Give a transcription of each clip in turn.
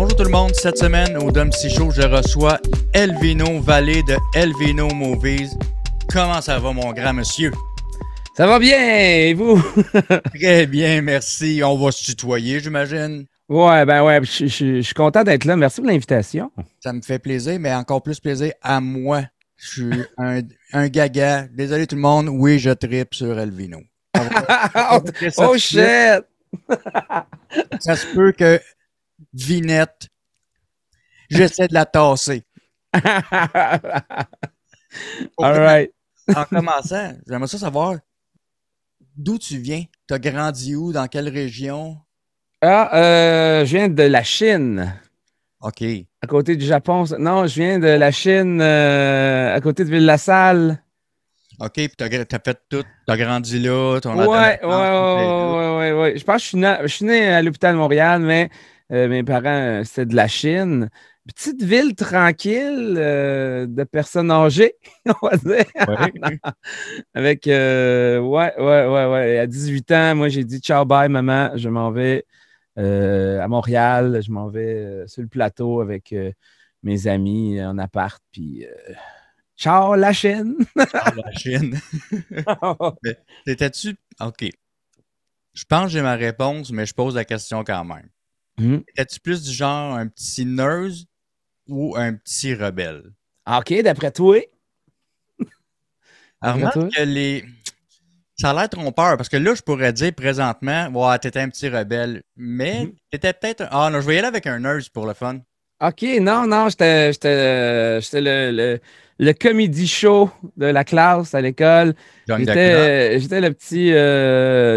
Bonjour tout le monde, cette semaine au Dom Si Show, je reçois Elvino Vallée de Elvino Movies. Comment ça va mon grand monsieur? Ça va bien, et vous? Très bien, merci. On va se tutoyer, j'imagine. Ouais, je suis content d'être là. Merci pour l'invitation. Ça me fait plaisir, mais encore plus plaisir à moi. Je suis un gaga. Désolé tout le monde, oui, je tripe sur Elvino. On va dire ça tout Oh de suite. shit! Ça se peut que Vinette, j'essaie de la tasser. All right. En commençant, j'aimerais ça savoir d'où tu viens. T'as grandi où? Dans quelle région? Je viens de la Chine, OK. à côté du Japon. Non, je viens de la Chine, à côté de Ville-la-Salle. OK, puis t'as fait tout. T'as grandi là, ton adolescence, tout est là. Ouais. Je pense que je suis né à l'hôpital Montréal, mais mes parents, c'était de la Chine. Petite ville tranquille, de personnes âgées, on va dire. Ouais. Avec, ouais. À 18 ans, moi, j'ai dit ciao, bye, maman. Je m'en vais à Montréal. Je m'en vais sur le plateau avec mes amis en appart. Puis, ciao, la Chine. Ciao, la Chine. Mais t'étais-tu. OK. Je pense que j'ai ma réponse, mais je pose la question quand même. Hmm. Étais-tu plus du genre un petit nerd ou un petit rebelle? OK, d'après toi? Alors, D'après remarque toi? que les. Ça a l'air trompeur, parce que là, je pourrais dire présentement, ouais, t'étais un petit rebelle, mais Mhm. t'étais peut-être. Ah non, je vais y aller avec un nerd pour le fun. OK, non, j'étais le comedy show de la classe à l'école. Gang de clown. J'étais le petit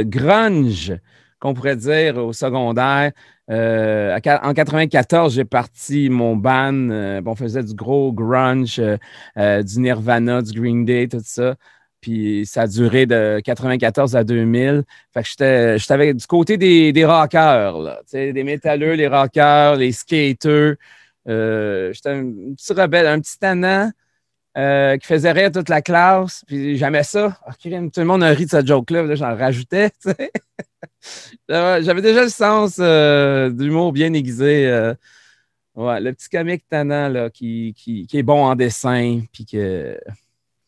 grunge, qu'on pourrait dire, au secondaire. En 94, j'ai parti mon band. On faisait du gros grunge, du Nirvana, du Green Day, tout ça. Puis ça a duré de 94 à 2000. Fait que j'étais du côté des rockers, là. Tu sais, des métalleux, les rockers, les skaters. J'étais un petit rebelle, un petit tannant qui faisait rire toute la classe. Puis j'aimais ça. Ah, crime, tout le monde a ri de cette joke-là. Là, j'en rajoutais. Tu sais. J'avais déjà le sens d'humour bien aiguisé. Ouais, le petit comique tannant là, qui est bon en dessin. Puis que.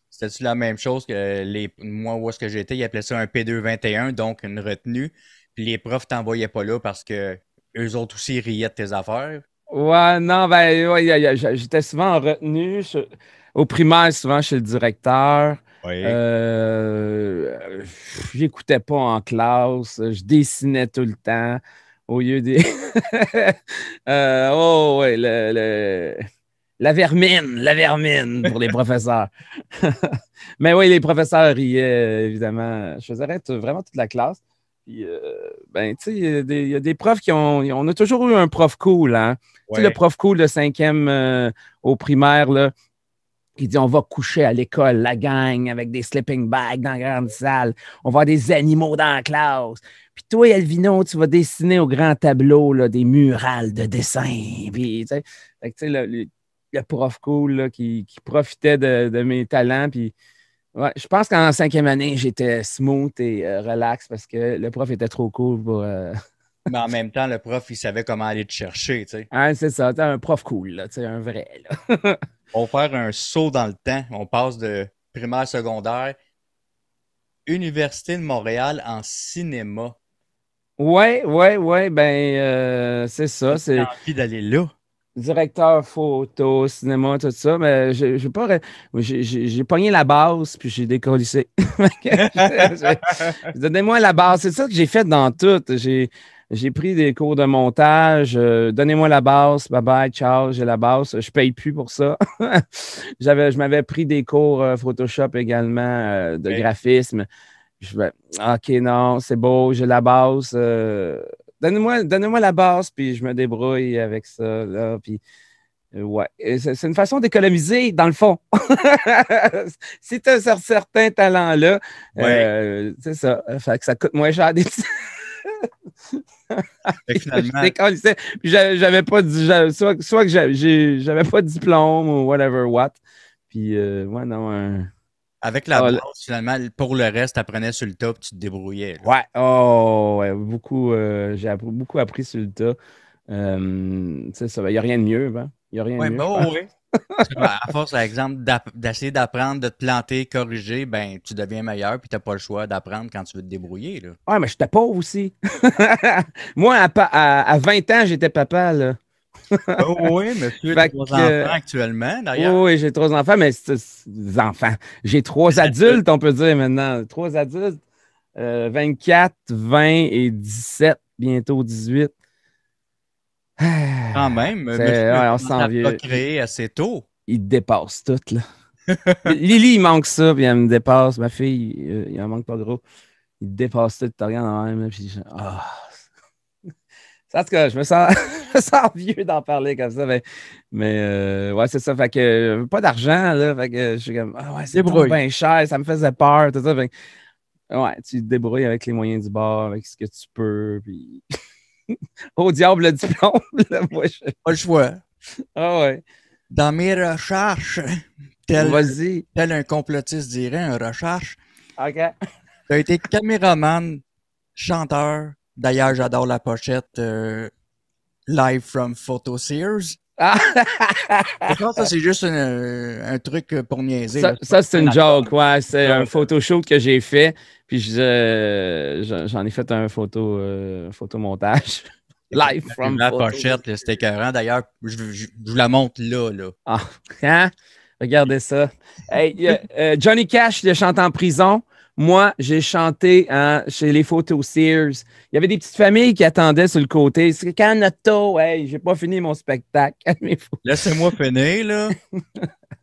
C'était-tu la même chose que moi, où est-ce que j'étais, ils appelaient ça un P221, donc une retenue. Puis les profs t'envoyaient pas là parce que eux autres aussi riaient de tes affaires. Ouais, non, ben, ouais, j'étais souvent en retenue. Au primaire, souvent chez le directeur. Oui. Euh, J'écoutais pas en classe. Je dessinais tout le temps au lieu des. Oh, ouais, la vermine pour les professeurs. Mais oui, les professeurs riaient, évidemment. Je faisais vraiment toute la classe. Puis, ben, tu sais, il y a des profs on a toujours eu un prof cool, hein. Tu sais, le Ouais. prof cool de cinquième au primaire, là, qui dit on va coucher à l'école, la gang, avec des sleeping bags dans la grande salle. On va avoir des animaux dans la classe. Puis toi, Elvino, tu vas dessiner au grand tableau là, des murales de dessin. Puis, tu sais, fait que, tu sais, le prof cool là, qui profitait de mes talents. Puis, ouais, je pense qu'en cinquième année, j'étais smooth et relax parce que le prof était trop cool pour. Mais en même temps, le prof, il savait comment aller te chercher, tu sais. Hein, c'est ça, t'es un prof cool, là, tu sais, un vrai. Là. On va faire un saut dans le temps. On passe de primaire secondaire. Université de Montréal en cinéma. Ouais, ben, c'est ça, As-tu c'est envie d'aller là? directeur photo, cinéma, tout ça, mais j'ai pas. J'ai pogné la base, puis j'ai décollissé. Donnez-moi la base. C'est ça que j'ai fait dans tout. J'ai pris des cours de montage. Donnez-moi la base. Bye bye, ciao, j'ai la base. Je paye plus pour ça. Je m'avais pris des cours Photoshop également, de Ouais. graphisme. Je vais, OK, non, c'est beau, j'ai la base. Donnez-moi la base, puis je me débrouille avec ça. Là, puis, ouais. C'est une façon d'économiser, dans le fond. Si tu as certains talents-là, Ouais. c'est ça. Fait que ça coûte moins cher des petits. Fait que Je finalement, décalissais. Puis j'avais pas soit que j'avais pas de diplôme ou whatever what. Puis, ouais, non. avec la Ah, base, finalement, pour le reste, t'apprenais sur le top, tu te débrouillais, là. ouais, oh, ouais, beaucoup, beaucoup appris sur le tas. C'est ça, il n'y a rien de mieux, hein? Il n'y a rien de Ouais, mieux, je ben pense. oui. À force, par exemple, d'essayer d'apprendre, de te planter, corriger, ben tu deviens meilleur, puis t'as pas le choix d'apprendre quand tu veux te débrouiller, là. Ouais, mais j'étais pauvre aussi. Moi, à 20 ans, j'étais papa, là. Oh oui, monsieur, Fait 3 enfants que, actuellement, d'ailleurs. oui, j'ai 3 enfants, mais c'est des enfants. J'ai Des 3 adultes, adultes. on peut dire maintenant. 3 adultes, 24, 20 et 17, bientôt 18. Quand même, Ouais, monsieur a on se commencé sent à vieux. procréer assez tôt. Il te dépasse tout, là. Lily, il manque ça, puis elle me dépasse. Ma fille, il en manque pas gros. Il te dépasse tout, tu te regardes en même, là, puis en tout cas, je me sens, je me sens vieux d'en parler comme ça, mais ouais, c'est ça. Fait que pas d'argent, là. Fait que je suis comme, ah ouais, c'est donc Débrouille. bien cher, ça me faisait peur, tout ça. Fait que, ouais, tu te débrouilles avec les moyens du bord, avec ce que tu peux, puis au diable le diplôme, là, moi, Pas le choix. ah ouais, Dans mes recherches, tel, vas-y. tel un complotiste dirait, un recherche, OK. tu as été caméraman, chanteur. D'ailleurs, j'adore la pochette Live from Photo Sears. Ah! Je pense que ça, c'est juste un truc pour niaiser, là. Ça, C'est pas ça, c'est un une album. joke, ouais. C'est Ça, un là. photoshoot que j'ai fait, puis j'en ai fait un photomontage. Écoute, Live j'ai vu from la photo. pochette, là, c'était écœurant. D'ailleurs, je vous la montre là, là. Ah, hein? Regardez ça. Hey, Johnny Cash, il a chanté en prison. Moi, j'ai chanté chez les Photo Sears. Il y avait des petites familles qui attendaient sur le côté. C'est Canoto. Hey, j'ai pas fini mon spectacle. Laissez-moi finir, là.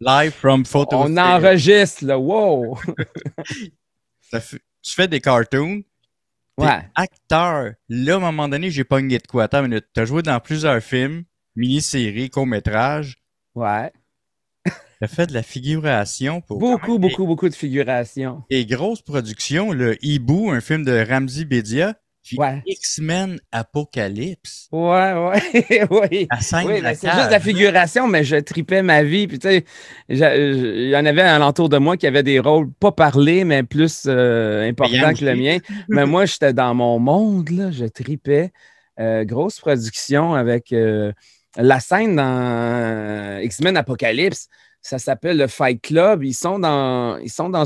Live from Photo On Series. enregistre, là. Wow! Tu fais des cartoons, t'es Ouais, acteur. Là, à un moment donné, j'ai pogné de quoi. Attends une minute. T'as joué dans plusieurs films, mini-séries, courts-métrages. ouais. T'as fait de la figuration pour quand même Beaucoup, beaucoup, beaucoup de figurations. des grosses productions. Le Hibou, un film de Ramzi Bedia, puis Ouais. X-Men Apocalypse. Ouais, ouais, oui. La scène Oui, de la mais c'est juste la cage, là. figuration, mais je tripais ma vie. Puis, tu sais, il y en avait alentour de moi qui avaient des rôles pas parlés, mais plus Payant importants que le aussi. mien. Mais moi, j'étais dans mon monde, là, je tripais. Grosse production avec la scène dans X-Men Apocalypse. Ça s'appelle le Fight Club. Ils sont dans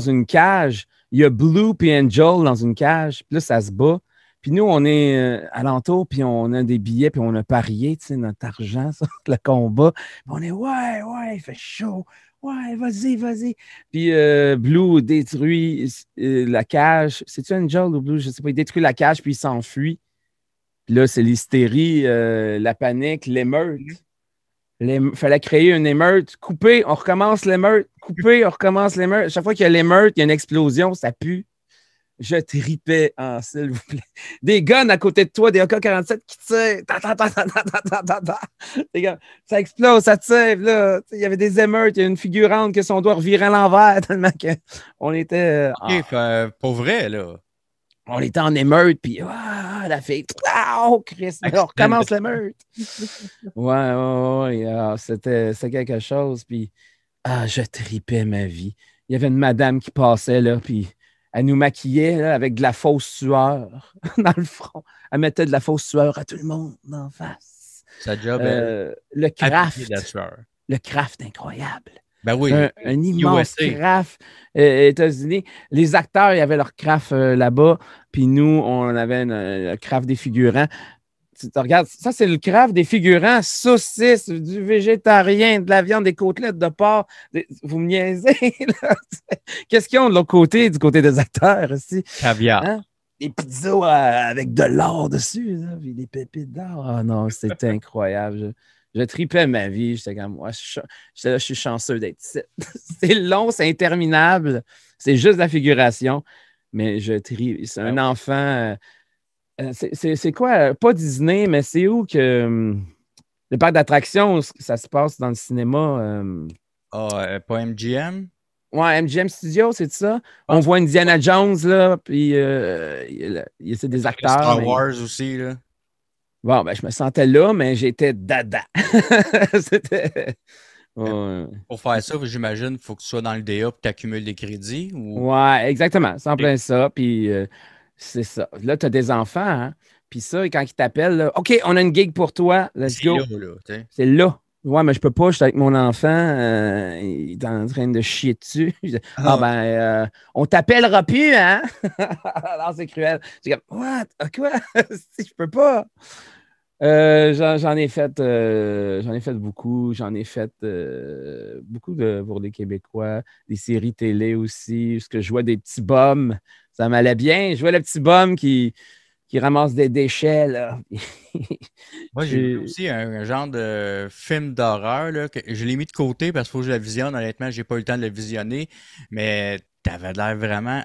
une cage. Il y a Blue et Angel dans une cage. Puis là, ça se bat. Puis nous, on est alentour, puis on a des billets, puis on a parié, tu sais, notre argent sur le combat. Puis on est, ouais, ouais, il fait chaud. Ouais, vas-y, vas-y. Puis Blue détruit la cage. C'est-tu Angel ou Blue? Je ne sais pas. Il détruit la cage, puis il s'enfuit. Puis là, c'est l'hystérie, la panique, l'émeute. Il fallait créer une émeute. Couper, on recommence l'émeute. Couper, on recommence l'émeute. Chaque fois qu'il y a l'émeute, il y a une explosion, ça pue. Je tripais en s'il vous plaît. Des guns à côté de toi, des AK-47 qui tirent. Ta, ta, ta, ta, ta, ta, ta, ta, ta. Les gars, ça explose, ça tire. Là. Il y avait des émeutes, il y a une figurante que son doigt revirait à l'envers tellement qu'on était, OK, pour vrai, là. on était en émeute, puis la fille, oh, Christ, on X-Men. recommence l'émeute. Ouais, ouais, ouais, c'était quelque chose, puis je tripais ma vie. Il y avait une madame qui passait, là, puis elle nous maquillait là, avec de la fausse sueur dans le front. Elle mettait de la fausse sueur à tout le monde en face. Sa job, elle, Le appliquer de la craft, sueur. le craft incroyable. Ben oui, Un immense USA. craft États-Unis. Les acteurs, il y avait leur craft là-bas, puis nous, on avait le craft des figurants. Tu te regardes, ça, c'est le craft des figurants, saucisses, du végétarien, de la viande, des côtelettes de porc. Vous me niaisez, là. Qu'est-ce qu'ils ont de l'autre côté, du côté des acteurs aussi? Caviar. Hein? Des pizzas avec de l'or dessus, là, puis des pépites d'or. Ah non, c'était incroyable. Je tripais ma vie. J'étais comme, moi, je suis chanceux d'être ici. C'est long, c'est interminable. C'est juste la figuration. Mais je tripe. C'est un enfant. C'est quoi? Pas Disney, mais c'est où que le parc d'attractions, ça se passe dans le cinéma? Pas MGM? Ouais, MGM Studios, c'est ça? Je On pense voit Indiana Jones, là, puis c'est des que acteurs. Star Mais... Wars aussi, là. Bon, ben, je me sentais là, mais j'étais dada. C'était. Mais Ouais. pour faire ça, j'imagine, il faut que tu sois dans le DA pour t'accumuler des crédits ou. Ouais, exactement. C'est en plein ça. Puis c'est ça. Là, tu as des enfants, hein? Puis ça, quand ils t'appellent, là, OK, on a une gig pour toi, let's C'est go. là, tu sais. C'est là. Ouais, mais je peux pas, je suis avec mon enfant, il est en train de chier dessus. Je dis, ah Ah, ben, on t'appellera plus, hein? Alors, c'est cruel. J'ai comme, what? Ah, quoi? Si, je peux pas. J'en ai fait beaucoup. J'en ai fait beaucoup pour les Québécois, des séries télé aussi, parce que je jouais des petits bums. Ça m'allait bien. Je jouais le petit bum qui ramasse des déchets, là. moi, j'ai vu aussi un genre de film d'horreur, là, que je l'ai mis de côté parce qu'il faut que je la visionne. Honnêtement, j'ai pas eu le temps de le visionner, mais t'avais l'air vraiment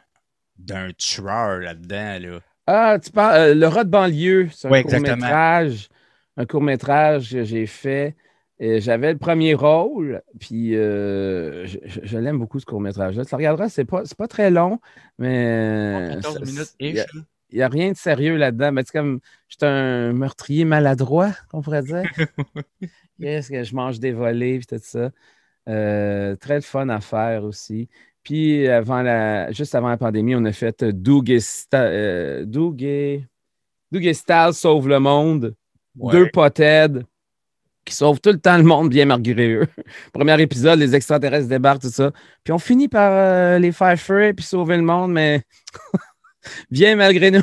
d'un tueur là-dedans, là. Ah, tu parles, Le rat de banlieue, c'est un Oui, exactement. court-métrage. Un court-métrage que j'ai fait. J'avais le premier rôle, puis je l'aime beaucoup ce court-métrage-là. Tu le regarderas, c'est pas très long, Bon, mais 14 il n'y minutes-ish, a, là. y a rien de sérieux là-dedans. Mais c'est comme, je suis un meurtrier maladroit, on pourrait dire. Qu'est-ce que je mange des volets, puis tout ça. Très fun à faire aussi. Puis juste avant la pandémie, on a fait Doug et Style sauve le monde. Deux Ouais. potheads qui sauvent tout le temps le monde bien malgré eux. Premier épisode, les extraterrestres débarquent, tout ça. Puis on finit par les faire fuir puis sauver le monde, mais bien malgré nous.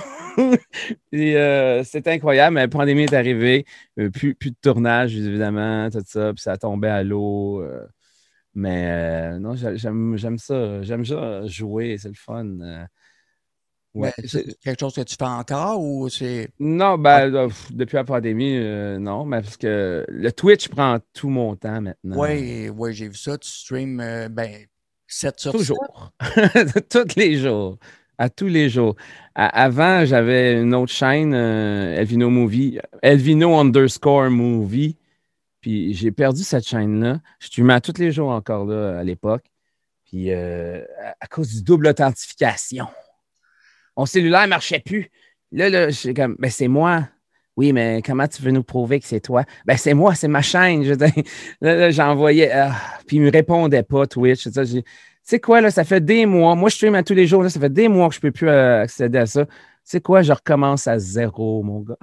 Et, c'était incroyable, mais la pandémie est arrivée. Plus de tournage, évidemment, tout ça. Puis ça tombait à l'eau. Mais non, j'aime ça. J'aime ça jouer, c'est le fun. Mais Ouais. ça, c'est quelque chose que tu fais encore ou c'est. Non, Ah, ben, là, depuis la pandémie, non, mais parce que le Twitch prend tout mon temps maintenant. ouais, ouais, j'ai vu ça. Tu streams ben, 7 sur 7. Toujours. Tous les jours. À tous les jours. Avant, j'avais une autre chaîne, Elvino Movie, Elvino underscore movie. Puis j'ai perdu cette chaîne-là. Je streamais à tous les jours encore là à l'époque. Puis à cause du double authentification. Mon cellulaire ne marchait plus. Là, je suis comme, ben c'est moi. Oui, mais comment tu veux nous prouver que c'est toi? Ben c'est moi, c'est ma chaîne. Là, j'envoyais. Puis il ne me répondait pas, Twitch. Tu sais quoi, là, ça fait des mois. Moi, je stream à tous les jours. Là, ça fait des mois que je ne peux plus accéder à ça. Tu sais quoi, je recommence à zéro, mon gars.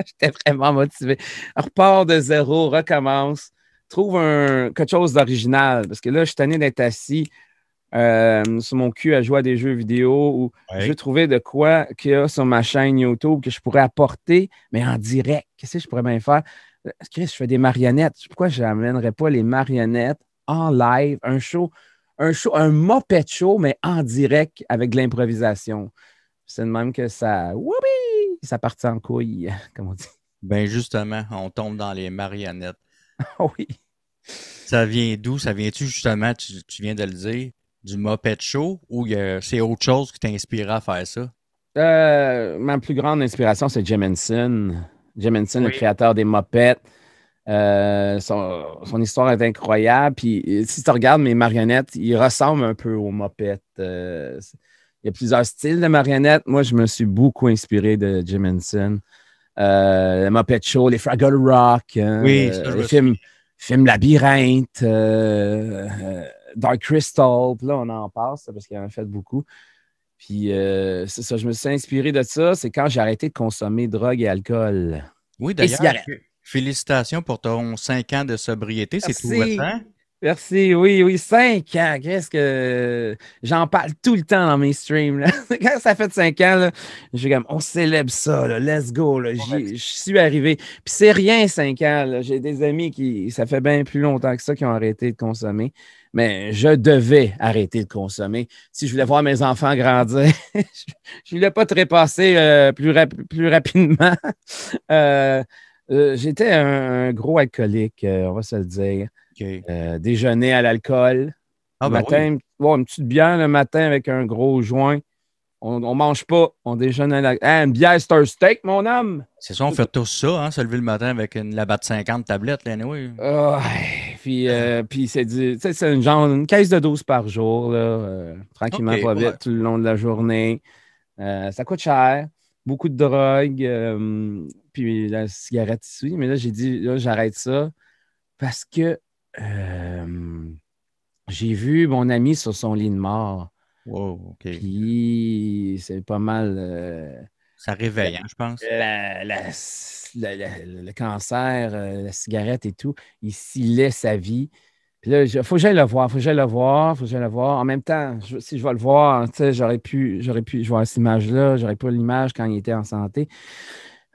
J'étais vraiment motivé. Repars de zéro, recommence. Trouve quelque chose d'original. Parce que là, je suis tanné d'être assis sur mon cul à jouer à des jeux vidéo ou je veux Ouais. trouver de quoi qu'il y a sur ma chaîne YouTube que je pourrais apporter, mais en direct. Qu'est-ce que je pourrais bien faire? Chris, je fais des marionnettes. Pourquoi je n'amènerais pas les marionnettes en live, un moped show, mais en direct avec de l'improvisation? C'est de même que ça, woupi, ça partit en couille, comme on dit. Ben justement, on tombe dans les marionnettes. Ah oui. Ça vient d'où? Ça vient-tu justement, tu viens de le dire, du Muppet Show ou c'est autre chose qui t'a inspiré à faire ça? Ma plus grande inspiration, c'est Jim Henson. Jim Henson, le Oui. créateur des Muppets. Son histoire est incroyable. Puis si tu regardes mes marionnettes, ils ressemblent un peu aux Muppets. Il y a plusieurs styles de marionnettes. Moi, je me suis beaucoup inspiré de Jim Henson. Le Muppet Show, les Fraggle Rock, hein, Oui, ça, je les me souviens. films Labyrinthe, Dark Crystal. Puis là, on en passe parce qu'il en a fait beaucoup. Puis c'est ça, je me suis inspiré de ça. C'est quand j'ai arrêté de consommer drogue et alcool Oui, et d'ailleurs, cigarettes. félicitations pour ton 5 ans de sobriété, c'est tout Merci. récent. Merci, oui, oui, 5 ans. Qu'est-ce que j'en parle tout le temps dans mes streams, là. Quand ça fait 5 ans, là, je suis comme on célèbre ça, là, let's go. Là. Bon, ben, Je suis arrivé. Puis c'est rien 5 ans. Là. J'ai des amis qui, ça fait bien plus longtemps que ça, qui ont arrêté de consommer. Mais je devais arrêter de consommer. Si je voulais voir mes enfants grandir, je ne voulais pas trépasser plus rapidement. Euh, J'étais un gros alcoolique, on va se le dire. OK. Déjeuner à l'alcool. Ah Le ben oui, matin, bon, une petite bière le matin avec un gros joint. On ne mange pas, on déjeune à l'alcool. Une bière, c'est un steak, mon homme. c'est ça, on fait tous ça, hein, se lever le matin avec une labatt 50 tablettes, là, oui. Ah, puis c'est tu sais, c'est une caisse de 12 par jour, là, OK, tranquillement, pas ouais. vite, tout le long de la journée. Ça coûte cher, beaucoup de drogue, puis la cigarette ici. Mais là, j'ai dit, là, j'arrête ça parce que euh, j'ai vu mon ami sur son lit de mort. Wow, OK. Puis c'est pas mal. Ça réveille, hein, je pense. Le cancer, la cigarette et tout, il scellait sa vie. Puis là, il faut que j'aille le voir, faut que j'aille le voir, faut que j'aille le voir. En même temps, si je vais le voir, tu sais, j'aurais pu voir cette image-là, j'aurais pas l'image quand il était en santé.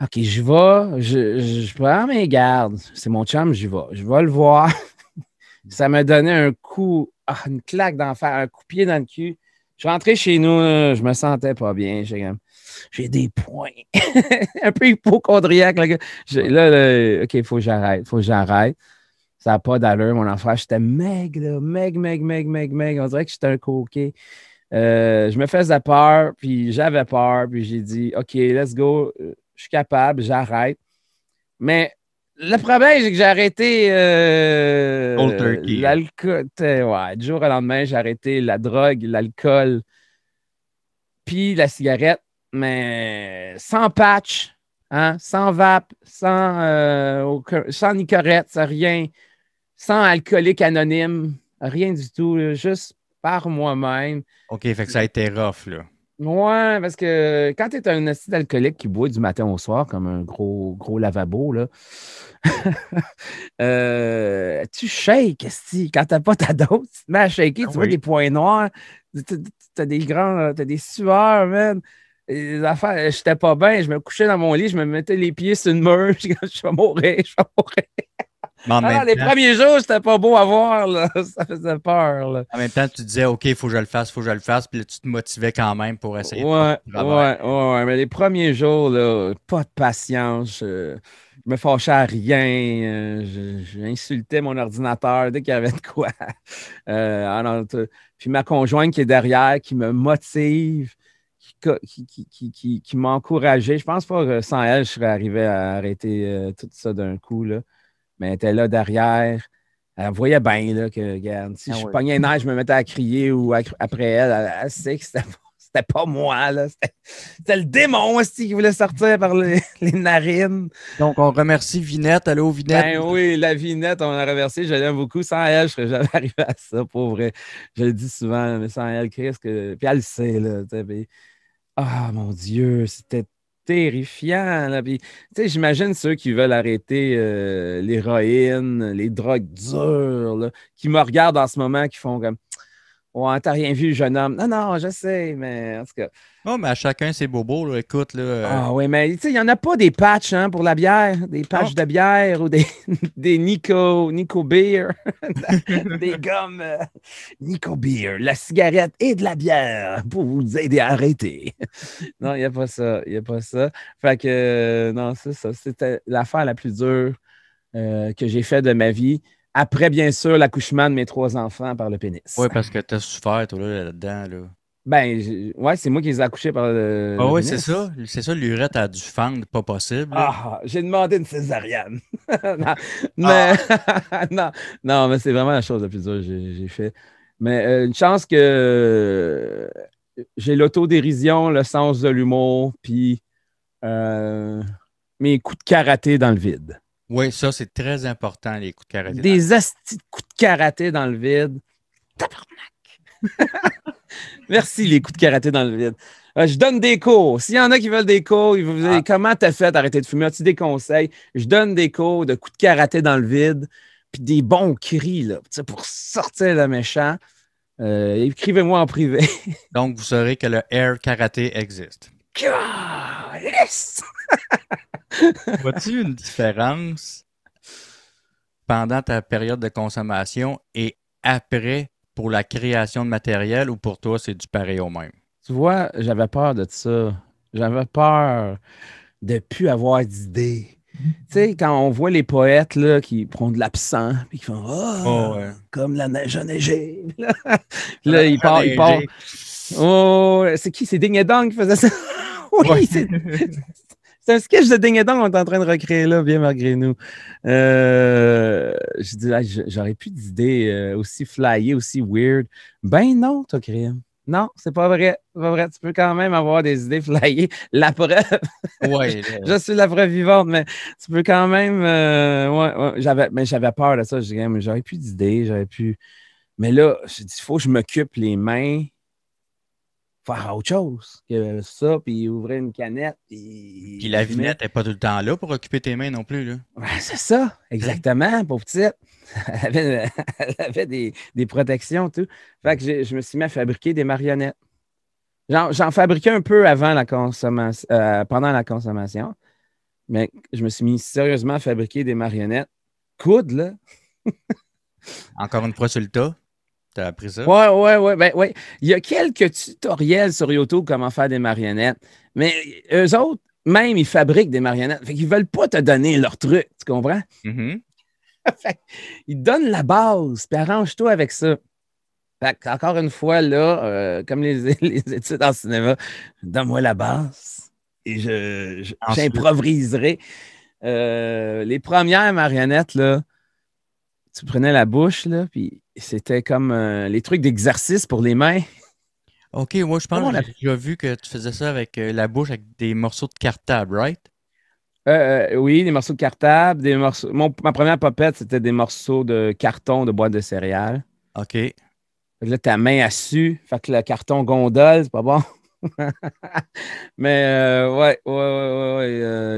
OK, je vais, je prends mes gardes. C'est mon chum, j'y vais. Je vais le voir. Ça m'a donné un coup, une claque d'enfer, un coup de pied dans le cul. Je suis rentré chez nous, là, je me sentais pas bien. J'ai des points. Un peu hypochondriaque. Là, OK, il faut que j'arrête. Ça n'a pas d'allure, mon enfant. J'étais maigre, là, maigre. On dirait que j'étais un coquet. Je me faisais peur, puis j'avais peur, puis j'ai dit, OK, let's go. Je suis capable, j'arrête. Mais le problème, c'est que j'ai arrêté Cold turkey. l'alcool. Ouais, du jour au lendemain, j'ai arrêté la drogue, l'alcool, puis la cigarette, mais sans patch, hein, sans vape, sans Nicorette, sans rien, sans alcoolique anonyme, rien du tout, là, juste par moi-même. OK, fait que ça a été rough, là. Ouais, parce que quand tu es un acide alcoolique qui boit du matin au soir, comme un gros lavabo, là, tu shakes, esti. Quand t'as pas ta dose, tu te mets à shaker, tu vois des points noirs, t'as des sueurs, man. Et les affaires, j'étais pas bien, je me couchais dans mon lit, je me mettais les pieds sur une mur, je vais mourir. Alors, les premiers jours, c'était pas beau à voir, là. Ça faisait peur, là. En même temps, tu disais, OK, il faut que je le fasse, puis là, tu te motivais quand même pour essayer de faire le travail. Ouais, mais les premiers jours, là, pas de patience. Je me fâchais à rien. J'insultais mon ordinateur dès qu'il y avait de quoi. Puis ma conjointe qui est derrière, qui me motive, qui m'a encouragé. Je pense pas que sans elle, je serais arrivé à arrêter tout ça d'un coup, là. Mais elle était là derrière. Elle voyait bien là, que, regarde, si je pognais un air, je me mettais à crier ou après elle sait que c'était pas moi. Là. C'était le démon aussi qui voulait sortir par les narines. Donc, on remercie Vinette. Allô, Vinette? Ben oui, la Vinette, on a reversé. Je l'aime beaucoup. Sans elle, je serais jamais arrivé à ça, pour vrai. Je le dis souvent, mais sans elle, Chris, puis elle le sait. Là, mon Dieu, c'était terrifiant. Là. Puis, j'imagine ceux qui veulent arrêter l'héroïne, les drogues dures, là, qui me regardent en ce moment, qui font comme ouais, t'as rien vu, jeune homme. Non, non, je sais, mais en tout cas. Oh, mais à chacun ses bobos, là. Écoute, là. Oui, mais il n'y en a pas des patchs pour la bière, des patchs de bière ou des Nico Beer, des gommes Nico Beer, la cigarette et de la bière pour vous aider à arrêter. Non, il n'y a pas ça. Il n'y a pas ça. Fait que, non, c'est ça. C'était l'affaire la plus dure que j'ai faite de ma vie. Après, bien sûr, l'accouchement de mes 3 enfants par le pénis. Oui, parce que t'as souffert, toi, là-dedans, là. Ben, ouais, c'est moi qui les ai accouchés par le oui, pénis. c'est ça. C'est ça, l'urette a dû fendre, pas possible. J'ai demandé une césarienne. Non, mais, non, mais c'est vraiment la chose la plus dure que j'ai fait. Mais une chance que j'ai l'autodérision, le sens de l'humour, puis mes coups de karaté dans le vide. Oui, ça, c'est très important, les coups de karaté. Des astis de coups de karaté dans le vide. Tabarnak! Merci, les coups de karaté dans le vide. Je donne des cours. S'il y en a qui veulent des cours, ils vont vous dire comment t'as fait d'arrêter de fumer? As-tu des conseils? Je donne des cours de coups de karaté dans le vide, puis des bons cris là, pour sortir le méchant. Écrivez-moi en privé. Donc, vous saurez que le air karaté existe. Yes! Vois-tu une différence pendant ta période de consommation et après pour la création de matériel ou pour toi, c'est du pareil au même? Tu vois, j'avais peur de ça. J'avais peur de ne plus avoir d'idées. Tu sais, quand on voit les poètes là, qui prennent de l'absent et qui font comme la neige a neigé. Là, ils partent. Oh, c'est qui? C'est Ding et Dong qui faisait ça? Oui, c'est un sketch de Ding et Dong qu'on est en train de recréer là, bien malgré nous. Je dis, j'aurais plus d'idées aussi flyées, aussi weird. Ben non, toi, Crime. Non, c'est pas vrai. C'est pas vrai. Tu peux quand même avoir des idées flyées. La preuve. Ouais, je suis la preuve vivante, mais tu peux quand même. J'avais peur de ça. Je disais, mais j'aurais plus d'idées. Mais là, je dis, il faut que je m'occupe les mains faire autre chose que ça, puis ouvrir une canette. Puis la vignette n'est pas tout le temps là pour occuper tes mains non plus, là. Ouais, c'est ça, exactement, pauvre petite. Elle avait des protections, tout. Fait que je me suis mis à fabriquer des marionnettes. J'en fabriquais un peu avant la consommation, pendant la consommation, mais je me suis mis sérieusement à fabriquer des marionnettes. Coude, là. Encore une fois sur le tas, t'as appris ça? Ouais. Ben, ouais. Il y a quelques tutoriels sur YouTube comment faire des marionnettes, mais eux autres, même, ils fabriquent des marionnettes. Fait qu'ils veulent pas te donner leur truc, tu comprends? Mhm. Fait ils te donnent la base, puis arrange-toi avec ça. Fait encore une fois, là, comme les études en cinéma, donne-moi la base et Ensuite, j'improviserai. Les premières marionnettes, là, tu prenais la bouche, là, puis c'était comme les trucs d'exercice pour les mains. OK, moi, je pense Comment on que j'ai appelle? déjà vu que tu faisais ça avec la bouche, avec des morceaux de cartable, right? Oui, des morceaux de cartable, des morceaux. Ma première popette, c'était des morceaux de carton de boîte de céréales. OK. Fait que là, ta main a su, fait que le carton gondole, c'est pas bon. Mais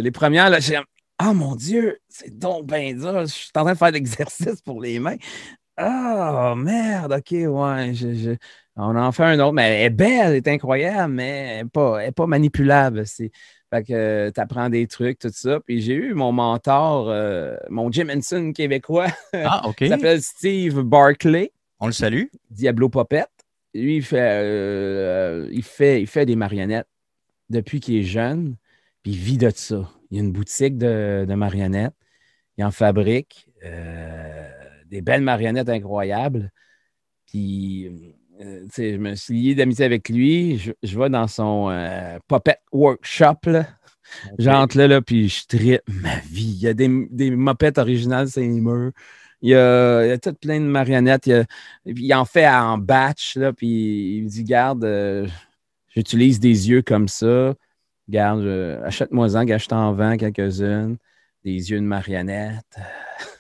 les premières, là, j'ai comme, ah mon Dieu, c'est donc bien dur. Je suis en train de faire l'exercice pour les mains. Ah merde, ok, ouais. On en fait un autre, mais elle est belle, elle est incroyable, mais elle est pas manipulable. Fait que tu apprends des trucs, tout ça. Puis j'ai eu mon mentor, mon Jim Henson québécois, qui Ah, OK. s'appelle Steve Barclay. On le salue. Diablo Popette. Lui, il fait des marionnettes depuis qu'il est jeune, puis il vit de ça. Il a une boutique de marionnettes. Il en fabrique des belles marionnettes incroyables. Puis, tu sais, je me suis lié d'amitié avec lui. Je vais dans son Puppet Workshop, là. OK. J'entre là, puis je tripe ma vie. Il y a des mopettes originales, c'est les murs. Il y a tout plein de marionnettes. Il en fait en batch, là, puis il me dit, garde, j'utilise des yeux comme ça. Garde, achète-moi-en, gars, je t'en vends quelques-unes. Des yeux de marionnettes.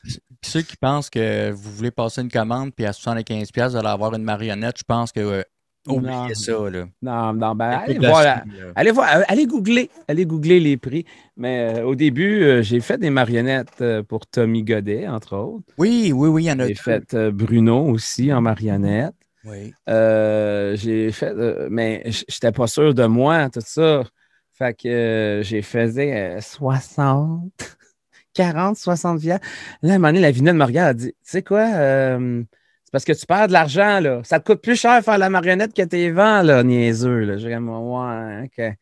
Puis ceux qui pensent que vous voulez passer une commande, puis à 75$, vous allez avoir une marionnette, je pense que oubliez Non, ça, là. non, non, ben, C'est tout de la chimie, là. allez voir, allez googler les prix. Mais au début, j'ai fait des marionnettes pour Tommy Godet, entre autres. Oui, oui, oui, il y en a J'ai deux. fait Bruno aussi en marionnette. Oui. J'ai fait, mais j'étais pas sûr de moi, tout ça. Fait que j'ai fait 60, 40, 60 vies. Là, à un moment donné, la Vinette me regarde, elle dit, tu sais quoi, c'est parce que tu perds de l'argent, là. Ça te coûte plus cher faire la marionnette que tes vents, là, niaiseux, là. J'ai comme, ouais, OK. Fait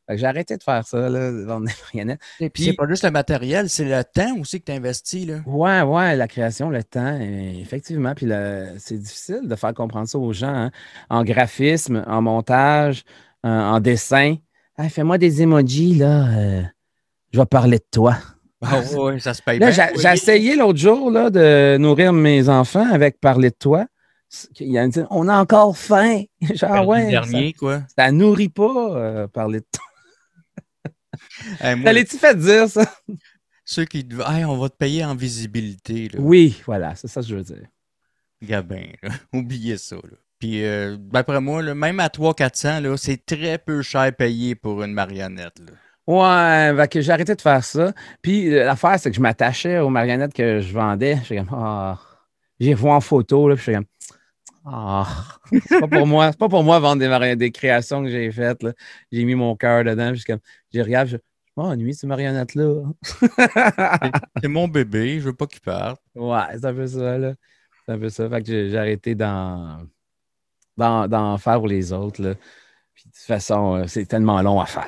que j'ai arrêté de faire ça, là, de vendre des marionnettes. Et puis c'est Puis, pas juste le matériel, c'est le temps aussi que tu investis, là. ouais, la création, le temps, effectivement. Puis c'est difficile de faire comprendre ça aux gens, hein. En graphisme, en montage, en dessin. Hey, fais-moi des emojis, là. Je vais parler de toi. Ah ouais, ça se paye Là, bien. j'ai Oui. essayé l'autre jour là, de nourrir mes enfants avec parler de toi. On a encore faim. Genre, Perdu le ouais, ça, dernier, quoi. ça nourrit pas parler de toi. Moi, T'allais-tu fait dire ça? ceux qui disent, hey, on va te payer en visibilité, là. Oui, voilà, c'est ça que je veux dire. Gabin, là. Oubliez ça, là. Puis, d'après moi, là, même à 300-400, là, c'est très peu cher payé pour une marionnette, là. Ouais, fait que j'ai arrêté de faire ça. Puis l'affaire, c'est que je m'attachais aux marionnettes que je vendais. J'étais comme, ah, j'ai revu en photo, là, puis j'étais comme, ah, c'est pas pour moi. C'est pas pour moi vendre des marionnettes, des créations que j'ai faites, là. J'ai mis mon cœur dedans, puis comme, j'ai regardé, je m'ennuie, ces marionnettes-là. C'est mon bébé, je veux pas qu'il parte. Ouais, c'est un peu ça, là. C'est un peu ça. Fait que j'ai arrêté d'en faire pour les autres, là. Puis de toute façon, c'est tellement long à faire.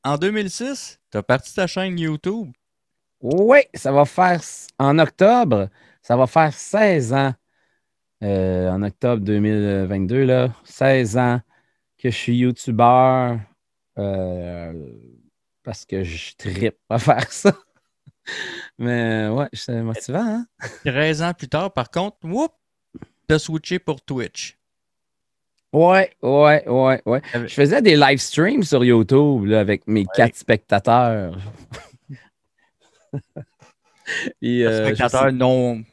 En 2006, t'as parti ta chaîne YouTube. Oui, ça va faire en octobre, ça va faire 16 ans. En octobre 2022, là, 16 ans que je suis YouTuber parce que je trippe à faire ça. Mais ouais, c'est motivant, hein? 13 ans plus tard, par contre, whoop, t'as switché pour Twitch. Ouais. T'avais- Je faisais des live streams sur YouTube là, avec mes Ouais. 4 spectateurs. Puis, Spectateur non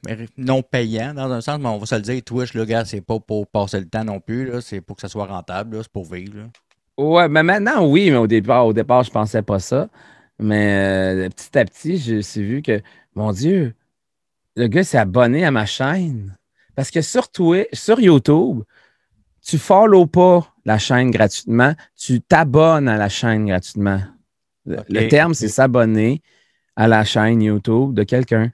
payant, dans un sens, mais on va se le dire, Twitch, là, gars, c'est pas pour passer le temps non plus, là, c'est pour que ça soit rentable, là, c'est pour vivre. Là. ouais, mais maintenant, oui, mais au départ, je pensais pas ça. Mais petit à petit, j'ai vu que, mon Dieu, le gars s'est abonné à ma chaîne. Parce que sur Twitch, sur YouTube, tu follow pas la chaîne gratuitement, tu t'abonnes à la chaîne gratuitement. Le OK, terme, c'est OK. s'abonner à la chaîne YouTube de quelqu'un.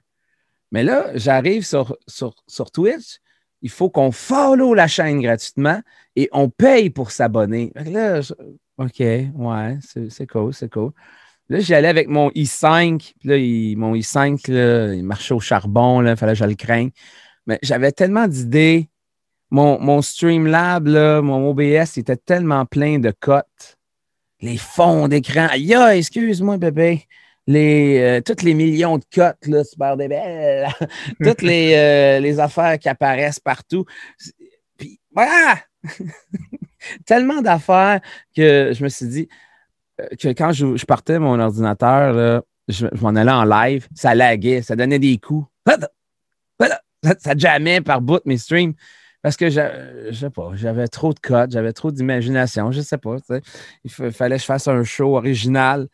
Mais là, j'arrive sur Twitch, il faut qu'on follow la chaîne gratuitement et on paye pour s'abonner. Fait que là, OK, ouais, c'est cool, c'est cool. Là, j'y allais avec mon i5, puis là, mon i5, là, il marchait au charbon, il fallait que je le craigne. Mais j'avais tellement d'idées. Mon Streamlab, là, mon OBS, il était tellement plein de cotes. Les fonds d'écran. Aïe, excuse-moi, bébé. Toutes les millions de cotes, là, super des belles. Toutes les affaires qui apparaissent partout. Puis, voilà! Tellement d'affaires que je me suis dit que quand je partais mon ordinateur, là, je m'en allais en live, ça laguait, ça donnait des coups. Ça jammait par bout mes streams. Parce que je sais pas, j'avais trop de codes, j'avais trop d'imagination, je sais pas. Tu sais. Fallait que je fasse un show original.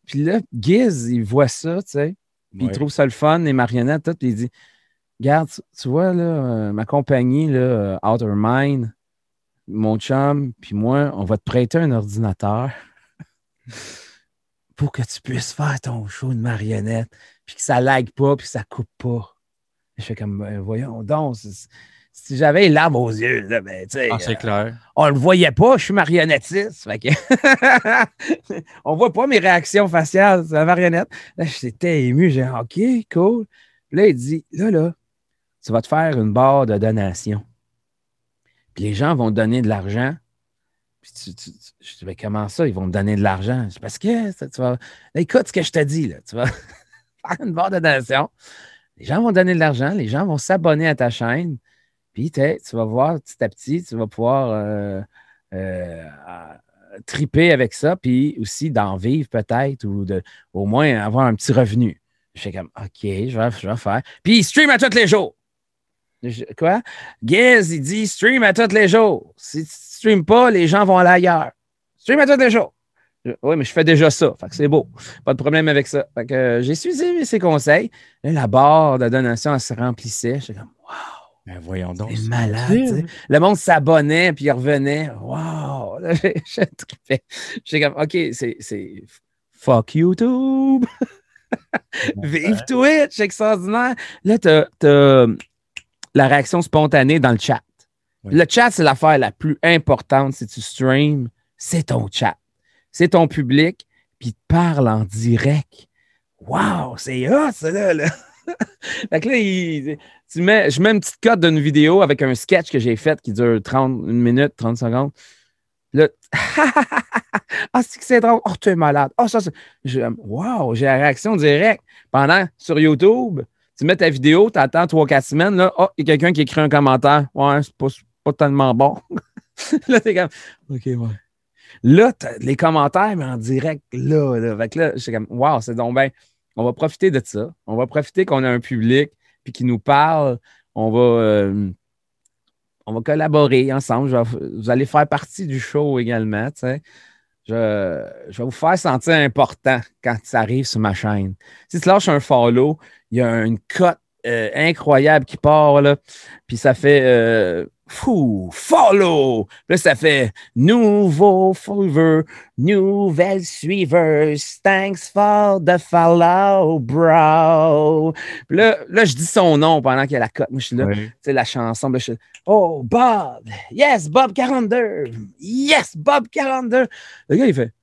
Puis là, Giz, il voit ça, tu sais. Puis il Ouais. trouve ça le fun, les marionnettes, tout. Puis il dit regarde, tu vois, là, ma compagnie, là, Outer Mind, mon chum, puis moi, on va te prêter un ordinateur pour que tu puisses faire ton show de marionnette, puis que ça lag pas, puis que ça coupe pas. Je fais comme, voyons donc, si j'avais les larmes aux yeux, là, ben, tu sais, Ah, c'est clair. on le voyait pas, je suis marionnettiste. Fait que on voit pas mes réactions faciales, c'est la marionnette. Là, j'étais ému, j'ai dit, OK, cool. Puis là, il dit, là, tu vas te faire une barre de donation. Puis les gens vont te donner de l'argent. Puis je dis, mais comment ça, ils vont me donner de l'argent? C'est parce que tu vas. Là, écoute ce que je te dis, là. Tu vas faire une barre de donation. Les gens vont donner de l'argent, les gens vont s'abonner à ta chaîne. Puis tu vas voir petit à petit, tu vas pouvoir euh, triper avec ça, puis aussi d'en vivre peut-être, ou au moins avoir un petit revenu. Je fais comme, OK, je vais faire. Puis il stream à tous les jours. Quoi? Giz, il dit stream à tous les jours. Si tu ne streames pas, les gens vont aller ailleurs. Stream à tous les jours. Oui, mais je fais déjà ça. Fait que c'est beau. Pas de problème avec ça. Fait que j'ai suivi ses conseils. Là, la barre de donation, elle se remplissait. J'étais comme, wow, Ben voyons donc. c'est malade. T'sais. Le monde s'abonnait puis il revenait. Wow! Là, je trippais. J'étais comme, OK, c'est fuck YouTube. Vive Twitch, extraordinaire. Là, t'as la réaction spontanée dans le chat. Oui. Le chat, c'est l'affaire la plus importante si tu streams. C'est ton chat. C'est ton public, puis il te parle en direct. Wow, c'est hot, ça, là. Fait que là, je mets une petite cote d'une vidéo avec un sketch que j'ai fait qui dure 1 minute, 30 secondes. Là, ah, c'est drôle. Oh, tu es malade. Oh, ça, wow, j'ai la réaction directe. Pendant, sur YouTube, tu mets ta vidéo, tu attends 3-4 semaines, là, oh, il y a quelqu'un qui écrit un commentaire. Ouais, c'est pas tellement bon. Là, t'es comme, OK, ouais. Là, les commentaires, mais en direct, là. Fait que là, j'étais comme, wow, c'est donc bien. On va profiter de ça. On va profiter qu'on a un public, puis qui nous parle. On va collaborer ensemble. Vous allez faire partie du show également, tu sais. Je vais vous faire sentir important quand ça arrive sur ma chaîne. Si tu lâches un follow, il y a une cote incroyable qui part, là. Puis ça fait follow. Puis là, ça fait nouveau follower, nouvelle suiveuse. Thanks for the follow, bro. Puis là, je dis son nom pendant qu'il y a la cote. Moi, je suis là. Oui. Tu sais, la chanson. Là, je suis, oh, Bob. Yes, Bob 42. Yes, Bob 42. Le gars, il fait,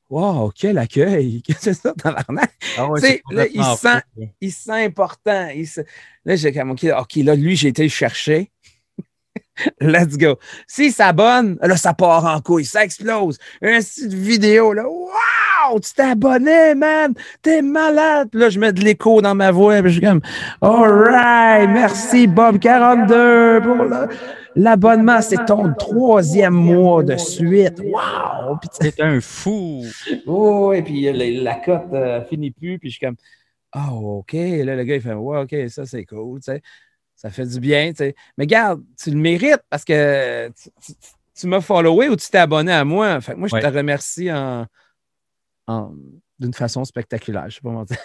wow, quel accueil! Qu'est-ce que c'est ça, tabarnak? Ah ouais, là, il se sent important. Là, j'ai comme, OK, là, lui, j'ai été le chercher. Let's go. S'il s'abonne, là, ça part en couille, ça explose. Un site vidéo, là, wow, tu t'es abonné, man, t'es malade. Puis là, je mets de l'écho dans ma voix, puis je suis comme, all right, merci Bob42 pour l'abonnement. C'est ton 3e mois de suite. Wow! C'est un fou! Oh, et puis la cote finit plus, puis je suis comme, Ah, OK. Là, le gars, il fait, ouais, OK, ça, c'est cool, tu sais. Ça fait du bien, tu sais. Mais regarde, tu le mérites parce que tu m'as followé ou tu t'es abonné à moi. Fait que moi, je te Ouais. remercie en- d'une façon spectaculaire. Je sais pas comment dire.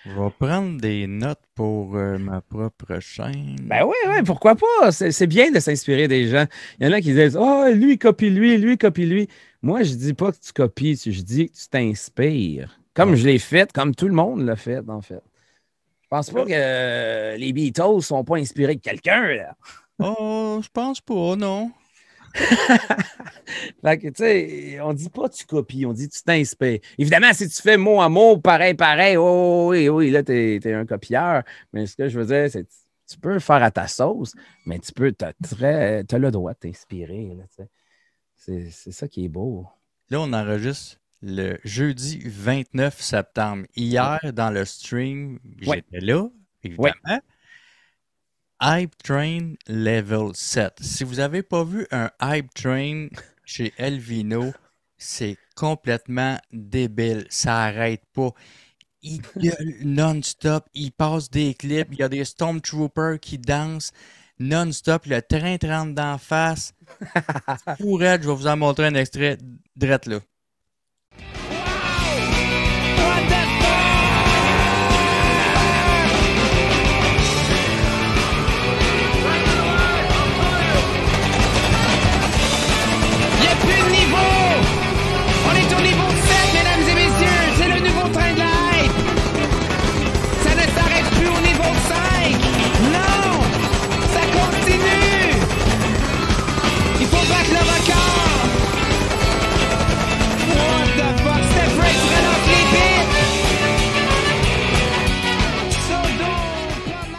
Je vais prendre des notes pour ma propre chaîne. Ben oui, oui, pourquoi pas? C'est bien de s'inspirer des gens. Il y en a qui disent, oh, lui, il copie lui, il copie lui. Moi, je dis pas que tu copies, je dis que tu t'inspires. Comme Bon. je l'ai fait, comme tout le monde l'a fait, en fait. Je pense pas Là. que les Beatles sont pas inspirés de quelqu'un, là. Oh, je pense pas, non. Fait que, tu sais, on dit pas tu copies, on dit tu t'inspires. Évidemment, si tu fais mot à mot, pareil, pareil, oh, oui, oui, là, t'es un copieur. Mais ce que je veux dire, c'est que tu peux faire à ta sauce, mais tu peux, t'as le droit de t'inspirer, là, tu sais. C'est ça qui est beau. Là, on enregistre le jeudi 29 septembre. Hier, dans le stream, Oui, j'étais là, oui. évidemment. Hype Train Level 7. Si vous n'avez pas vu un Hype Train chez Elvino, c'est complètement débile. Ça arrête pas. Il gueule non-stop. Il passe des clips. Il y a des Stormtroopers qui dansent non-stop. Le train te rentre d'en face. Pour elle, je vais vous en montrer un extrait drette là. Il n'y a plus de niveau! On est au niveau 7, mesdames et messieurs! C'est le nouveau train de la hype! Ça ne s'arrête plus au niveau 5! Non! Ça continue! Il faut battre le record! What the fuck? Steph Race relance les bits! So dope! Comment?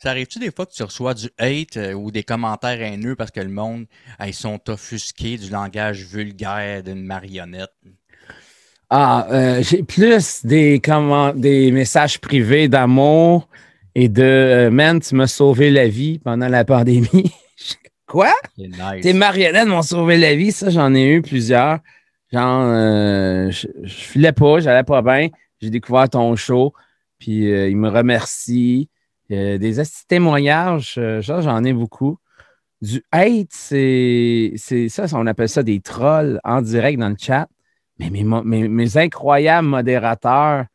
Ça arrive-tu des fois que tu reçois du hate ou des commentaires haineux parce que le monde, ils sont offusqués du langage vulgaire d'une marionnette? Ah, j'ai plus des messages privés d'amour et de Man, tu m'as sauvé la vie pendant la pandémie. Quoi? C'est Tes nice. marionnettes m'ont sauvé la vie, ça, j'en ai eu plusieurs. Genre, je filais pas, j'allais pas bien. J'ai découvert ton show, puis il me remercie. Des témoignages, ça, j'en ai beaucoup. Du hate, c'est ça, on appelle ça des trolls en direct dans le chat. Mais mes incroyables modérateurs,